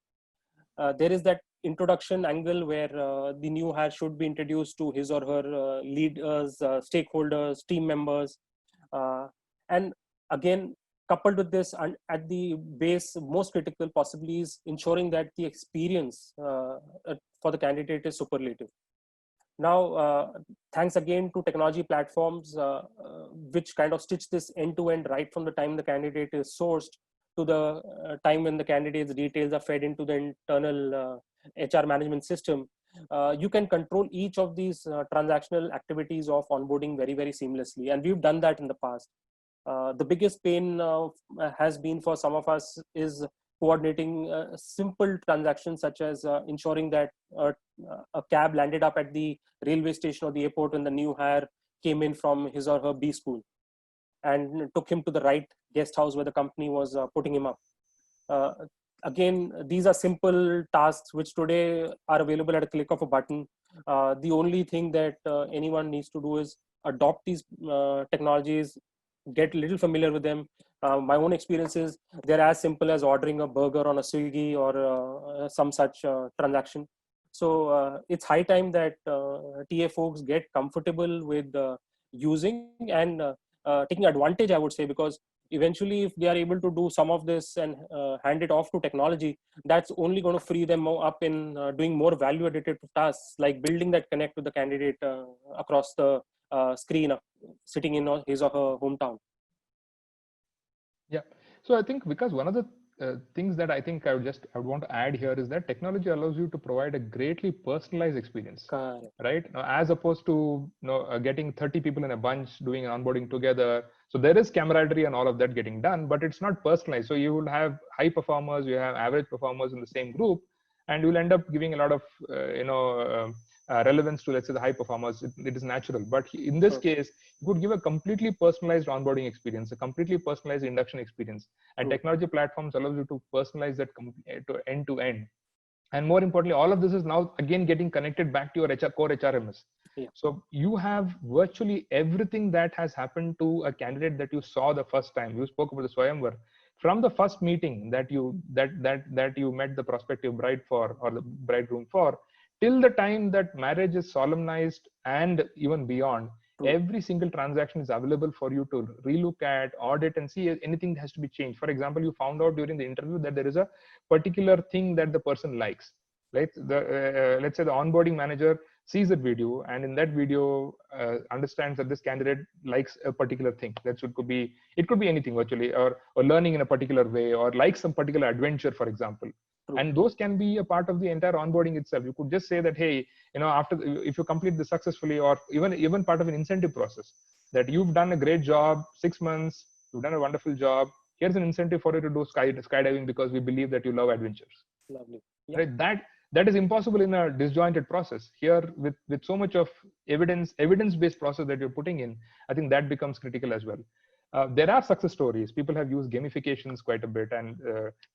There is that introduction angle where the new hire should be introduced to his or her leaders, stakeholders, team members, and again, coupled with this, and at the base, most critical possibly is ensuring that the experience for the candidate is superlative. Now, thanks again to technology platforms, which kind of stitch this end to end right from the time the candidate is sourced to the time when the candidate's details are fed into the internal HR management system. You can control each of these transactional activities of onboarding very, very seamlessly. And we've done that in the past. The biggest pain has been for some of us is coordinating simple transactions, such as ensuring that a cab landed up at the railway station or the airport when the new hire came in from his or her B school, and took him to the right guest house where the company was putting him up. Again, these are simple tasks which today are available at a click of a button. The only thing that anyone needs to do is adopt these technologies, get a little familiar with them. My own experiences, they're as simple as ordering a burger on a Swiggy or some such transaction. So it's high time that TA folks get comfortable with using and taking advantage, I would say, because eventually if they are able to do some of this and hand it off to technology, that's only going to free them up in doing more value additive tasks, like building that connect with the candidate across the screen sitting in his or her hometown. Yeah. So I think, because one of the things that I think I would want to add here is that technology allows you to provide a greatly personalized experience. Correct. Right? Now, as opposed to getting 30 people in a bunch doing an onboarding together. So there is camaraderie and all of that getting done, but it's not personalized. So you will have high performers, you have average performers in the same group, and you'll end up giving a lot of relevance to, let's say, the high performers. It is natural. But in this case, you could give a completely personalized onboarding experience, a completely personalized induction experience. And technology platforms allows you to personalize that to end to end. And more importantly, all of this is now again getting connected back to your core HRMS. Yeah. So you have virtually everything that has happened to a candidate that you saw the first time. You spoke about the Swayamvar. From the first meeting that you met the prospective bride for, or the bridegroom for, till the time that marriage is solemnized and even beyond, every single transaction is available for you to relook at, audit, and see if anything has to be changed. For example, you found out during the interview that there is a particular thing that the person likes. Right? Let's say the onboarding manager sees that video, and in that video understands that this candidate likes a particular thing. It could be anything virtually, or learning in a particular way, or likes some particular adventure, for example. And those can be a part of the entire onboarding itself. You could just say that, hey, if you complete this successfully, or even part of an incentive process, that you've done a great job, 6 months, you've done a wonderful job. Here's an incentive for you to do skydiving because we believe that you love adventures. Lovely. Yeah. Right? That is impossible in a disjointed process. Here, with so much of evidence-based process that you're putting in, I think that becomes critical as well. There are success stories. People have used gamifications quite a bit, and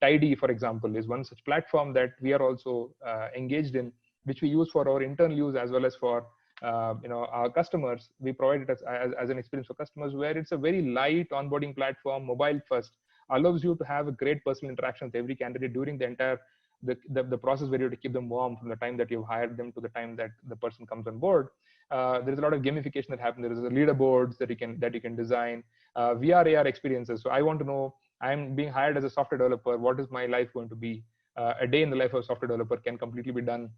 Tidy, for example, is one such platform that we are also engaged in, which we use for our internal use as well as for our customers. We provide it as an experience for customers, where it's a very light onboarding platform, mobile first, allows you to have a great personal interaction with every candidate during the entire the process, where you have to keep them warm from the time that you've hired them to the time that the person comes on board. There's a lot of gamification that happens. There is a leaderboards that you can design, VR, AR experiences. So I want to know, I'm being hired as a software developer. What is my life going to be? A day in the life of a software developer can completely be done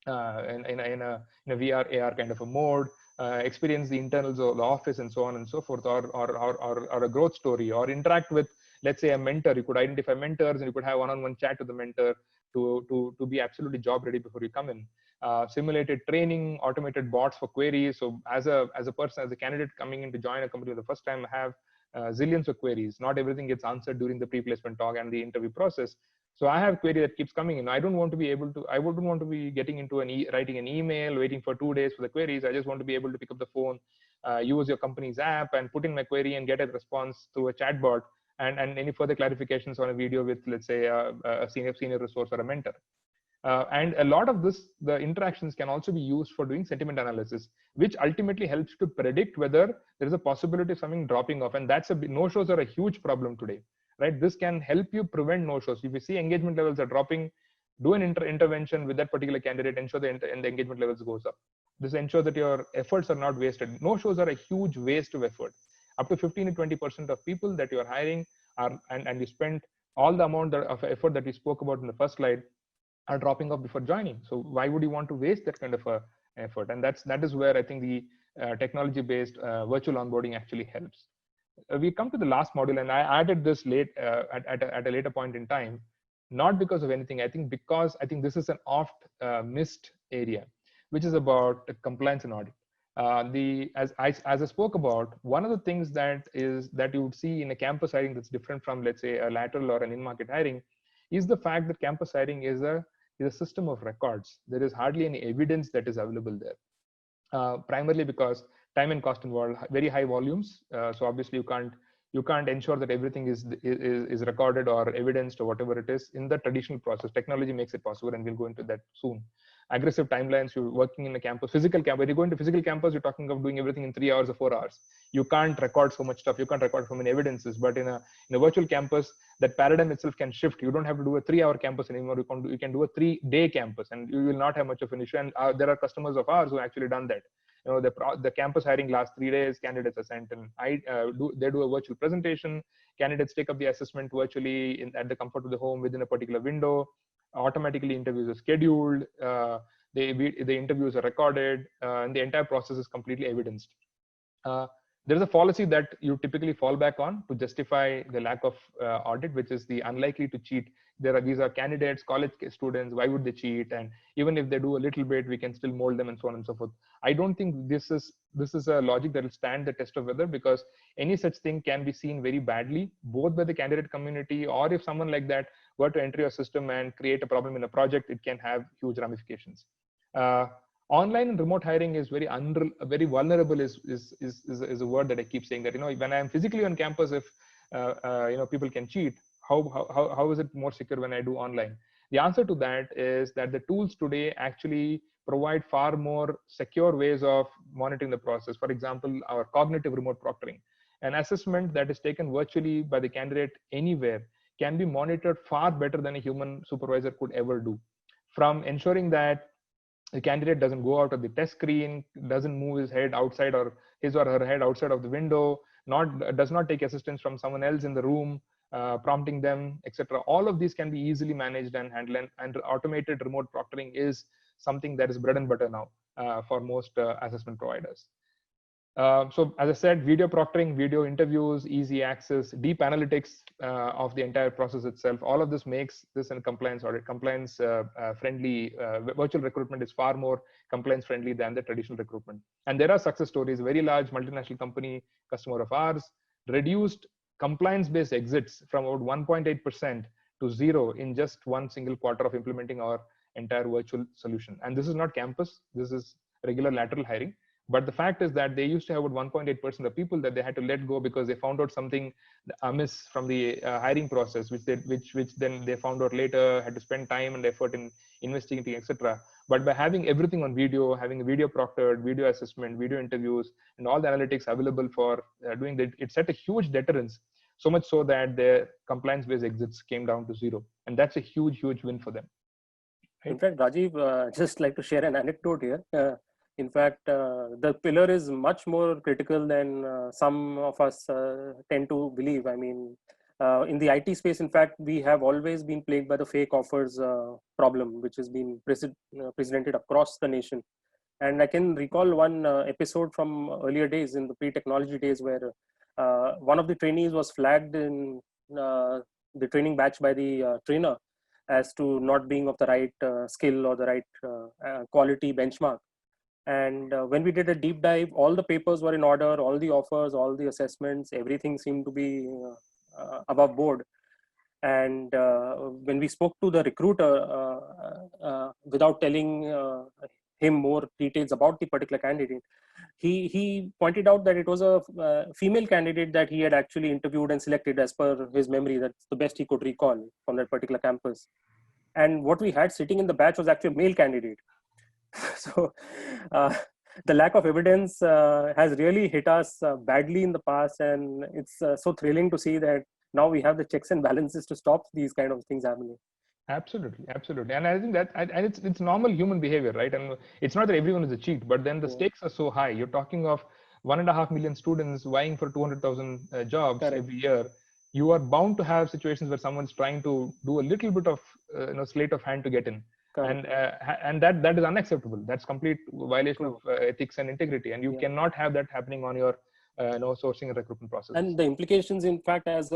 in a VR, AR kind of a mode. Experience the internals of the office and so on and so forth, or a growth story, or interact with, let's say, a mentor. You could identify mentors, and you could have one-on-one chat with the mentor to be absolutely job ready before you come in. Simulated training, automated bots for queries. So as a person, as a candidate coming in to join a company for the first time, I have zillions of queries. Not everything gets answered during the pre-placement talk and the interview process. So I have query that keeps coming in. I wouldn't want to be getting into writing an email, waiting for 2 days for the queries. I just want to be able to pick up the phone, use your company's app, and put in my query and get a response through a chatbot, and any further clarifications on a video with, let's say, a senior resource or a mentor. And a lot of this, the interactions can also be used for doing sentiment analysis, which ultimately helps to predict whether there is a possibility of something dropping off. And that's no-shows are a huge problem today, right? This can help you prevent no-shows. If you see engagement levels are dropping, do an intervention with that particular candidate, ensure the engagement levels goes up. This ensures that your efforts are not wasted. No-shows are a huge waste of effort. Up to 15 to 20% of people that you are hiring are, and you spend all the amount of effort that we spoke about in the first slide, are dropping off before joining. So why would you want to waste that kind of a effort? And that is where I think the technology-based virtual onboarding actually helps. We come to the last module, and I added this late at a later point in time, not because of anything. I think because I think this is an oft missed area, which is about compliance and audit. As I spoke about, one of the things that you would see in a campus hiring that's different from, let's say, a lateral or an in-market hiring, is the fact that campus hiring is a system of records. There is hardly any evidence that is available there, primarily because time and cost involved, very high volumes. So obviously you can't ensure that everything is recorded or evidenced or whatever it is in the traditional process. Technology makes it possible, and we'll go into that soon. Aggressive timelines. You're working in a campus, physical campus. When you go into physical campus, you're talking of doing everything in 3 hours or 4 hours. You can't record so much stuff. You can't record so many evidences. But in a virtual campus, that paradigm itself can shift. You don't have to do a 3-hour campus anymore. You can do a 3-day campus, and you will not have much of an issue. And there are customers of ours who actually done that. The campus hiring lasts 3 days. Candidates are sent, and they do a virtual presentation. Candidates take up the assessment virtually at the comfort of the home within a particular window. Automatically interviews are scheduled. The interviews are recorded, and the entire process is completely evidenced. There is a policy that you typically fall back on to justify the lack of audit, which is the unlikely to cheat. These are candidates, college students. Why would they cheat? And even if they do a little bit, we can still mold them, and so on and so forth. I don't think this is a logic that will stand the test of weather, because any such thing can be seen very badly, both by the candidate community, or if someone like that were to enter your system and create a problem in a project, it can have huge ramifications. Online and remote hiring is very vulnerable. Is a word that I keep saying, that when I'm physically on campus, if people can cheat, how is it more secure when I do online? The answer to that is that the tools today actually provide far more secure ways of monitoring the process. For example, our cognitive remote proctoring, an assessment that is taken virtually by the candidate anywhere, can be monitored far better than a human supervisor could ever do. From ensuring that the candidate doesn't go out of the test screen, doesn't move his head outside, or his or her head outside of the window, does not take assistance from someone else in the room, prompting them, etc. All of these can be easily managed and handled, and automated remote proctoring is something that is bread and butter now for most assessment providers. So as I said, video proctoring, video interviews, easy access, deep analytics of the entire process itself. All of this makes this a compliance friendly. Virtual recruitment is far more compliance friendly than the traditional recruitment. And there are success stories. A very large multinational company, customer of ours, reduced compliance-based exits from about 1.8% to 0 in just one single quarter of implementing our entire virtual solution. And this is not campus. This is regular lateral hiring. But the fact is that they used to have about 1.8% of people that they had to let go because they found out something amiss from the hiring process, which then they found out later, had to spend time and effort in investigating, etc. But by having everything on video, having a video proctored, video assessment, video interviews, and all the analytics available for doing that, it set a huge deterrence. So much so that their compliance-based exits came down to 0, and that's a huge win for them. Right? In fact, Rajiv, just like to share an anecdote here. In fact, the pillar is much more critical than some of us tend to believe. I mean, in the IT space, in fact, we have always been plagued by the fake offers problem, which has been presented across the nation. And I can recall one episode from earlier days, in the pre-technology days, where one of the trainees was flagged in the training batch by the trainer as to not being of the right skill or the right quality benchmark. And when we did a deep dive, all the papers were in order, all the offers, all the assessments, everything seemed to be above board. And when we spoke to the recruiter, without telling him more details about the particular candidate, he pointed out that it was a female candidate that he had actually interviewed and selected as per his memory. That's the best he could recall from that particular campus. And what we had sitting in the batch was actually a male candidate. So the lack of evidence has really hit us badly in the past, and it's so thrilling to see that now we have the checks and balances to stop these kind of things happening. Absolutely, absolutely. And I think that, and it's normal human behavior, right? And it's not that everyone is a cheat, but then the stakes are so high. You're talking of 1.5 million students vying for 200,000 jobs Correct. every year. You are bound to have situations where someone's trying to do a little bit of sleight of hand to get in. Correct. And that is unacceptable. That's complete violation of ethics and integrity, and you cannot have that happening on your sourcing and recruitment process. And the implications, in fact, as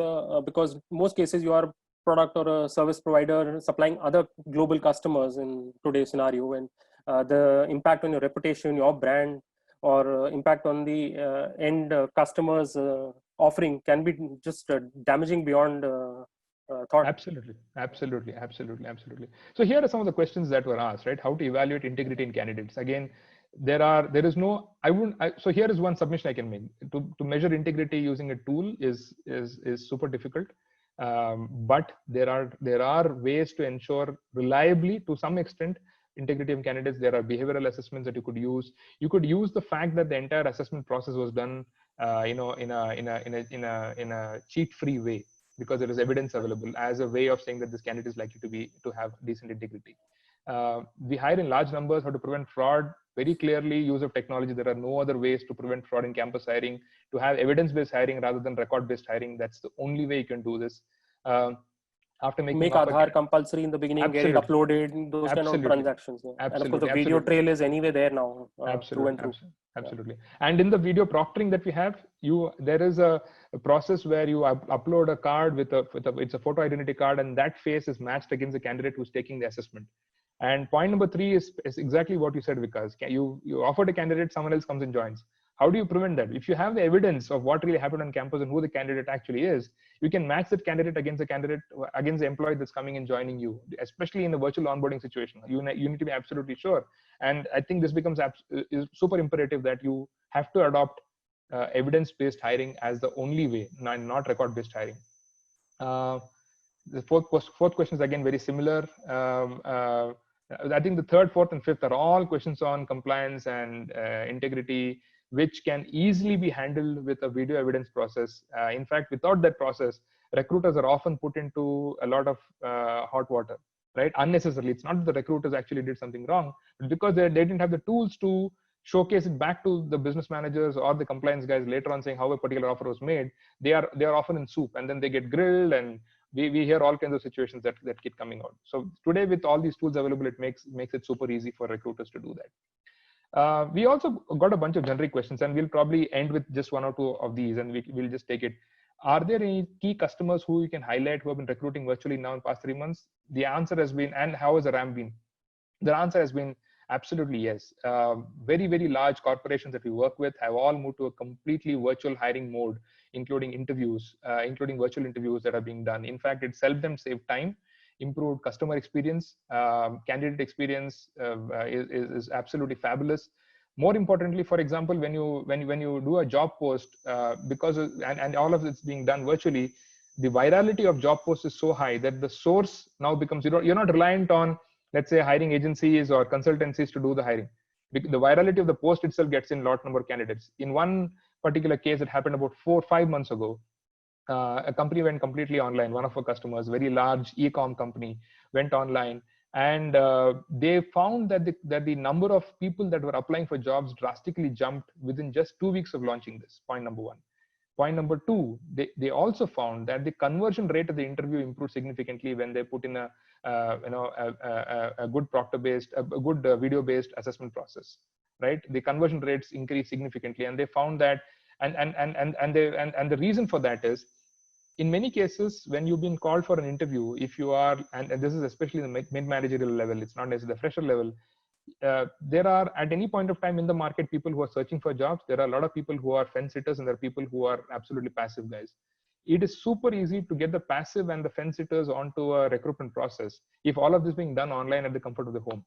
because most cases you are product or a service provider supplying other global customers in today's scenario, and the impact on your reputation, your brand, or impact on the end customers offering can be just damaging beyond thought. Absolutely. So here are some of the questions that were asked, right? How to evaluate integrity in candidates. Again, so here is one submission I can make. To measure integrity using a tool is super difficult. But there are ways to ensure reliably, to some extent, integrity of candidates. There are behavioral assessments that you could use. You could use the fact that the entire assessment process was done, in a cheat-free way, because there is evidence available as a way of saying that this candidate is likely to have decent integrity. We hire in large numbers. How to prevent fraud? Very clearly, use of technology. There are no other ways to prevent fraud in campus hiring. To have evidence-based hiring rather than record-based hiring, that's the only way you can do this. After make Aadhaar compulsory in the beginning, absolutely. Get it uploaded, those kind of transactions. Yeah. And of course, the video trail is anyway there now. Through and through. Absolutely. Yeah. And in the video proctoring that we have, there is a process where you upload a card it's a photo identity card, and that face is matched against the candidate who's taking the assessment. And point number 3 is exactly what you said, Vikas. You offered a candidate, someone else comes and joins. How do you prevent that? If you have the evidence of what really happened on campus and who the candidate actually is, you can match that candidate against the employee that's coming and joining you, especially in a virtual onboarding situation. You need to be absolutely sure. And I think this becomes is super imperative that you have to adopt evidence-based hiring as the only way, not record-based hiring. The fourth question is again very similar. I think the third, fourth, and fifth are all questions on compliance and integrity, which can easily be handled with a video evidence process. In fact, without that process, recruiters are often put into a lot of hot water, right? Unnecessarily. It's not that the recruiters actually did something wrong, but because they didn't have the tools to showcase it back to the business managers or the compliance guys later on saying how a particular offer was made, they are often in soup, and then they get grilled, and we hear all kinds of situations that keep coming out. So today, with all these tools available, it makes it super easy for recruiters to do that. We also got a bunch of generic questions, and we'll probably end with just 1 or 2 of these, and we'll just take it. Are there any key customers who you can highlight who have been recruiting virtually now in the past 3 months? The answer has been, and how has the ramp been? The answer has been absolutely yes. Very, very large corporations that we work with have all moved to a completely virtual hiring mode, including interviews, including virtual interviews that are being done. In fact, it's helped them save time, improved customer experience, candidate experience is absolutely fabulous. More importantly, for example, when you do a job post, and all of it's being done virtually, the virality of job posts is so high that the source now becomes, you're not reliant on, let's say, hiring agencies or consultancies to do the hiring. The virality of the post itself gets in a lot number of candidates. In one particular case that happened about 4 or 5 months ago, a company went completely online. One of our customers, very large e-com company, went online, and they found that the number of people that were applying for jobs drastically jumped within just 2 weeks of launching this. Point number 1. Point number 2, they also found that the conversion rate of the interview improved significantly when they put in a good proctor-based, a good video-based assessment process, right? The conversion rates increased significantly, and they found that, and the reason for that is, in many cases, when you've been called for an interview, if you are, and this is especially the mid-managerial level, it's not necessarily the fresher level, there are at any point of time in the market people who are searching for jobs. There are a lot of people who are fence sitters, and there are people who are absolutely passive guys. It is super easy to get the passive and the fence sitters onto a recruitment process if all of this being done online at the comfort of the home.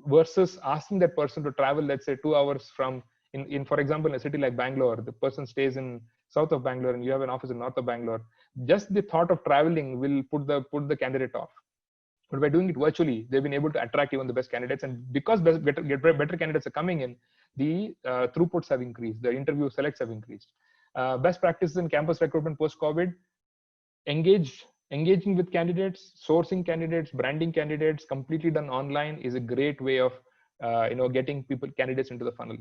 versus asking that person to travel, let's say 2 hours from, for example, in a city like Bangalore, the person stays in south of Bangalore and you have an office in north of Bangalore. Just the thought of traveling will put the candidate off. But by doing it virtually, they've been able to attract even the best candidates. And because better candidates are coming in, the throughputs have increased, the interview selects have increased. Best practices in campus recruitment post-COVID: engaging with candidates, sourcing candidates, branding candidates, completely done online is a great way of getting candidates into the funnel.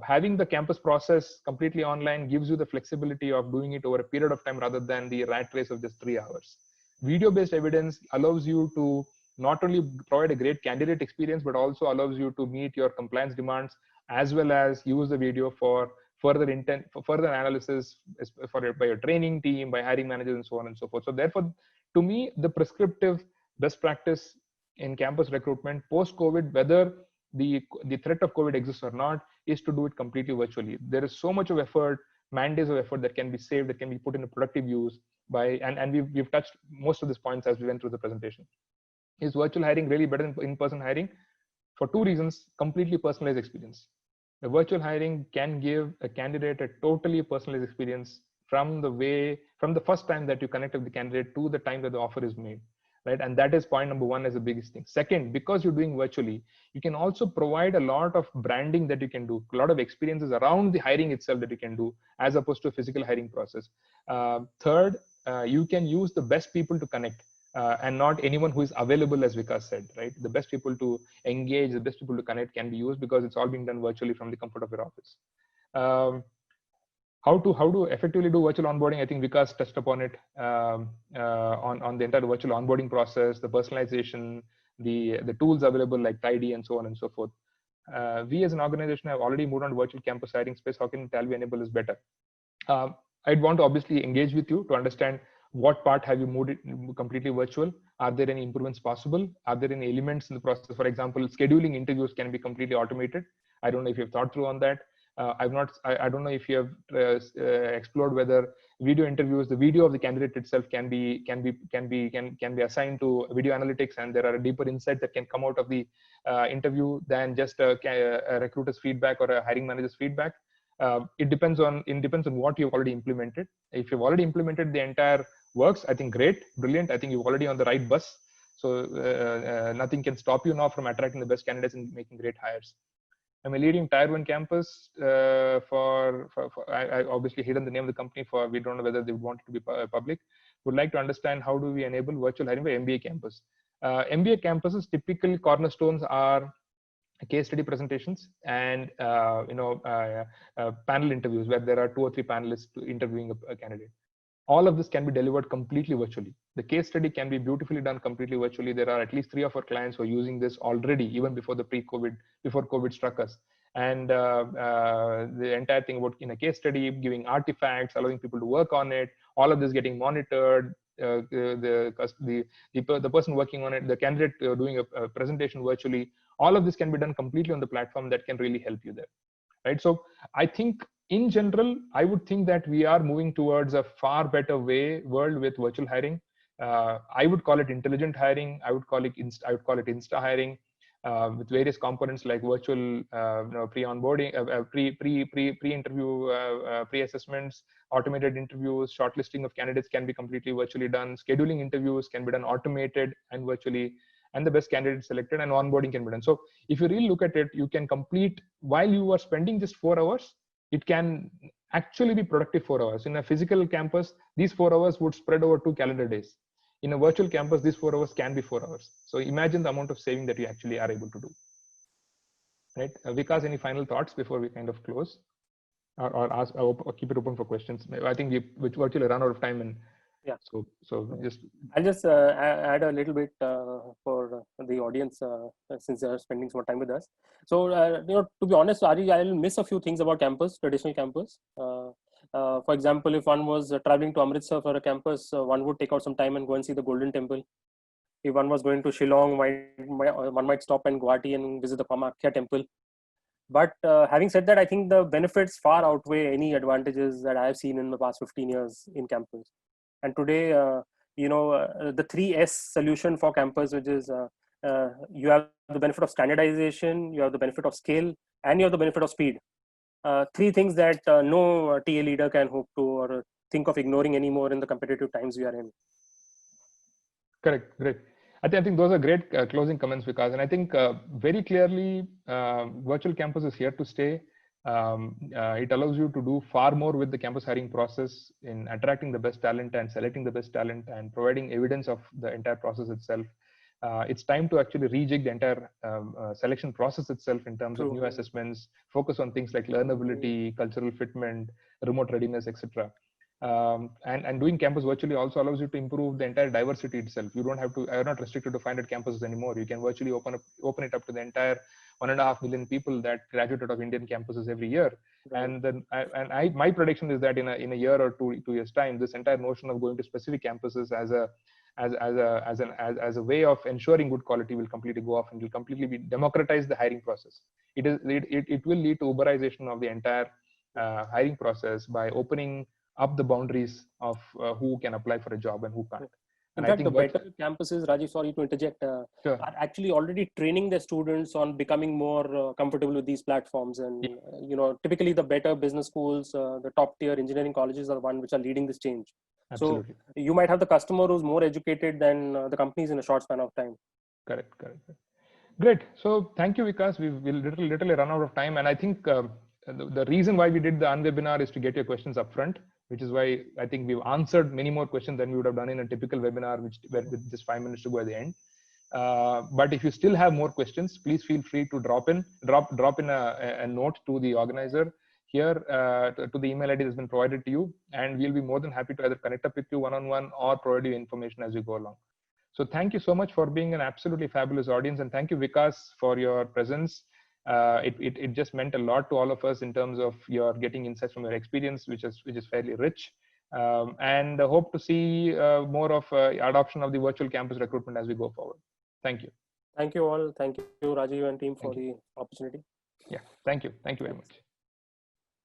Having the campus process completely online gives you the flexibility of doing it over a period of time rather than the rat race of just 3 hours. Video-based evidence allows you to not only provide a great candidate experience, but also allows you to meet your compliance demands, as well as use the video for further analysis by your training team, by hiring managers, and so on and so forth. So therefore, to me, the prescriptive best practice in campus recruitment post-COVID, whether the threat of COVID exists or not, is to do it completely virtually. There is so much of effort, man days of effort that can be saved, that can be put into productive use by, and we've touched most of these points as we went through the presentation. Is virtual hiring really better than in-person hiring? For 2 reasons: completely personalized experience. The virtual hiring can give a candidate a totally personalized experience from the first time that you connect with the candidate to the time that the offer is made, right? And that is point number 1 as the biggest thing. Second, because you're doing virtually, you can also provide a lot of branding that you can do, a lot of experiences around the hiring itself that you can do, as opposed to a physical hiring process. Third, you can use the best people to connect. And not anyone who is available, as Vikas said, right? The best people to engage, the best people to connect can be used because it's all being done virtually from the comfort of your office. How to effectively do virtual onboarding? I think Vikas touched upon it on the entire virtual onboarding process, the personalization, the tools available like Tidy, and so on and so forth. We as an organization have already moved on to virtual campus hiring space. How can Talvy enable this better? I'd want to obviously engage with you to understand what part have you moved it completely virtual? Are there any improvements possible? Are there any elements in the process? For example, scheduling interviews can be completely automated. I don't know if you've thought through on that. I don't know if you have explored whether video interviews, the video of the candidate itself can be assigned to video analytics, and there are a deeper insight that can come out of the interview than just a recruiter's feedback or a hiring manager's feedback. It depends on what you've already implemented. If you've already implemented the entire works, I think great, brilliant. I think you're already on the right bus. So nothing can stop you now from attracting the best candidates and making great hires. I'm a leading Tier 1 campus I obviously hidden the name of the company for, we don't know whether they would want it to be public. Would like to understand how do we enable virtual hiring by MBA campus. MBA campuses, typical cornerstones are case study presentations and panel interviews where there are 2 or 3 panelists interviewing a candidate. All of this can be delivered completely virtually. The case study can be beautifully done completely virtually. There are at least 3 of our clients who are using this already, even before before COVID struck us. And the entire thing about in a case study, giving artifacts, allowing people to work on it, all of this getting monitored. The person working on it, the candidate doing a presentation virtually, all of this can be done completely on the platform. That can really help you there, right? So I think in general, I would think that we are moving towards a far better world with virtual hiring. I would call it intelligent hiring. I would call it insta hiring, with various components like virtual pre-onboarding, pre-interview, pre-assessments, automated interviews, shortlisting of candidates can be completely virtually done. Scheduling interviews can be done automated and virtually, and the best candidate selected, and onboarding can be done. So if you really look at it, you can complete, while you are spending just 4 hours, it can actually be productive 4 hours. In a physical campus, these 4 hours would spread over 2 calendar days. In a virtual campus, these 4 hours can be 4 hours. So imagine the amount of saving that you actually are able to do. Right? Vikas, any final thoughts before we kind of close, or ask, or keep it open for questions? I think we virtually run out of time, and yeah. So just I'll just add a little bit for the audience since they are spending some time with us. So to be honest, Ari, I'll miss a few things about traditional campus. For example, if one was traveling to Amritsar for a campus, one would take out some time and go and see the Golden Temple. If one was going to Shillong, one might stop in Guwahati and visit the Kamakhya Temple. But having said that, I think the benefits far outweigh any advantages that I have seen in the past 15 years in campus. And today, the 3S solution for campus, which is you have the benefit of standardization, you have the benefit of scale, and you have the benefit of speed. Three things that no TA leader can hope to or think of ignoring anymore in the competitive times we are in. Correct. Great. I think those are great closing comments, Vikas. And I think very clearly, virtual campus is here to stay. It allows you to do far more with the campus hiring process in attracting the best talent and selecting the best talent and providing evidence of the entire process itself. It's time to actually rejig the entire selection process itself in terms of new assessments, focus on things like learnability, cultural fitment, remote readiness, etc. And doing campus virtually also allows you to improve the entire diversity itself. You don't have to, you're not restricted to 500 campuses anymore. You can virtually open it up to the entire 1.5 million people that graduate out of Indian campuses every year. Right. And then, my prediction is that in a year or 2 years time, this entire notion of going to specific campuses as a way of ensuring good quality will completely go off and will completely democratize the hiring process. It will lead to Uberization of the entire hiring process by opening up the boundaries of who can apply for a job and who can't. In fact, the better campuses, Rajiv, sorry to interject, sure, are actually already training their students on becoming more comfortable with these platforms. And, typically the better business schools, the top tier engineering colleges are the ones which are leading this change. Absolutely. So you might have the customer who's more educated than the companies in a short span of time. Correct. Great. So thank you, Vikas. We will literally run out of time. And I think the reason why we did the unwebinar is to get your questions upfront, which is why I think we've answered many more questions than we would have done in a typical webinar, with just 5 minutes to go at the end. But if you still have more questions, please feel free to drop in a note to the organizer here, to the email ID that's been provided to you, and we'll be more than happy to either connect up with you one-on-one or provide you information as we go along. So thank you so much for being an absolutely fabulous audience, and thank you, Vikas, for your presence. It just meant a lot to all of us in terms of your getting insights from your experience, which is fairly rich, and hope to see more of adoption of the virtual campus recruitment as we go forward. Thank you. Thank you all. Thank you, Rajiv and team, for the opportunity. Yeah, thank you very much.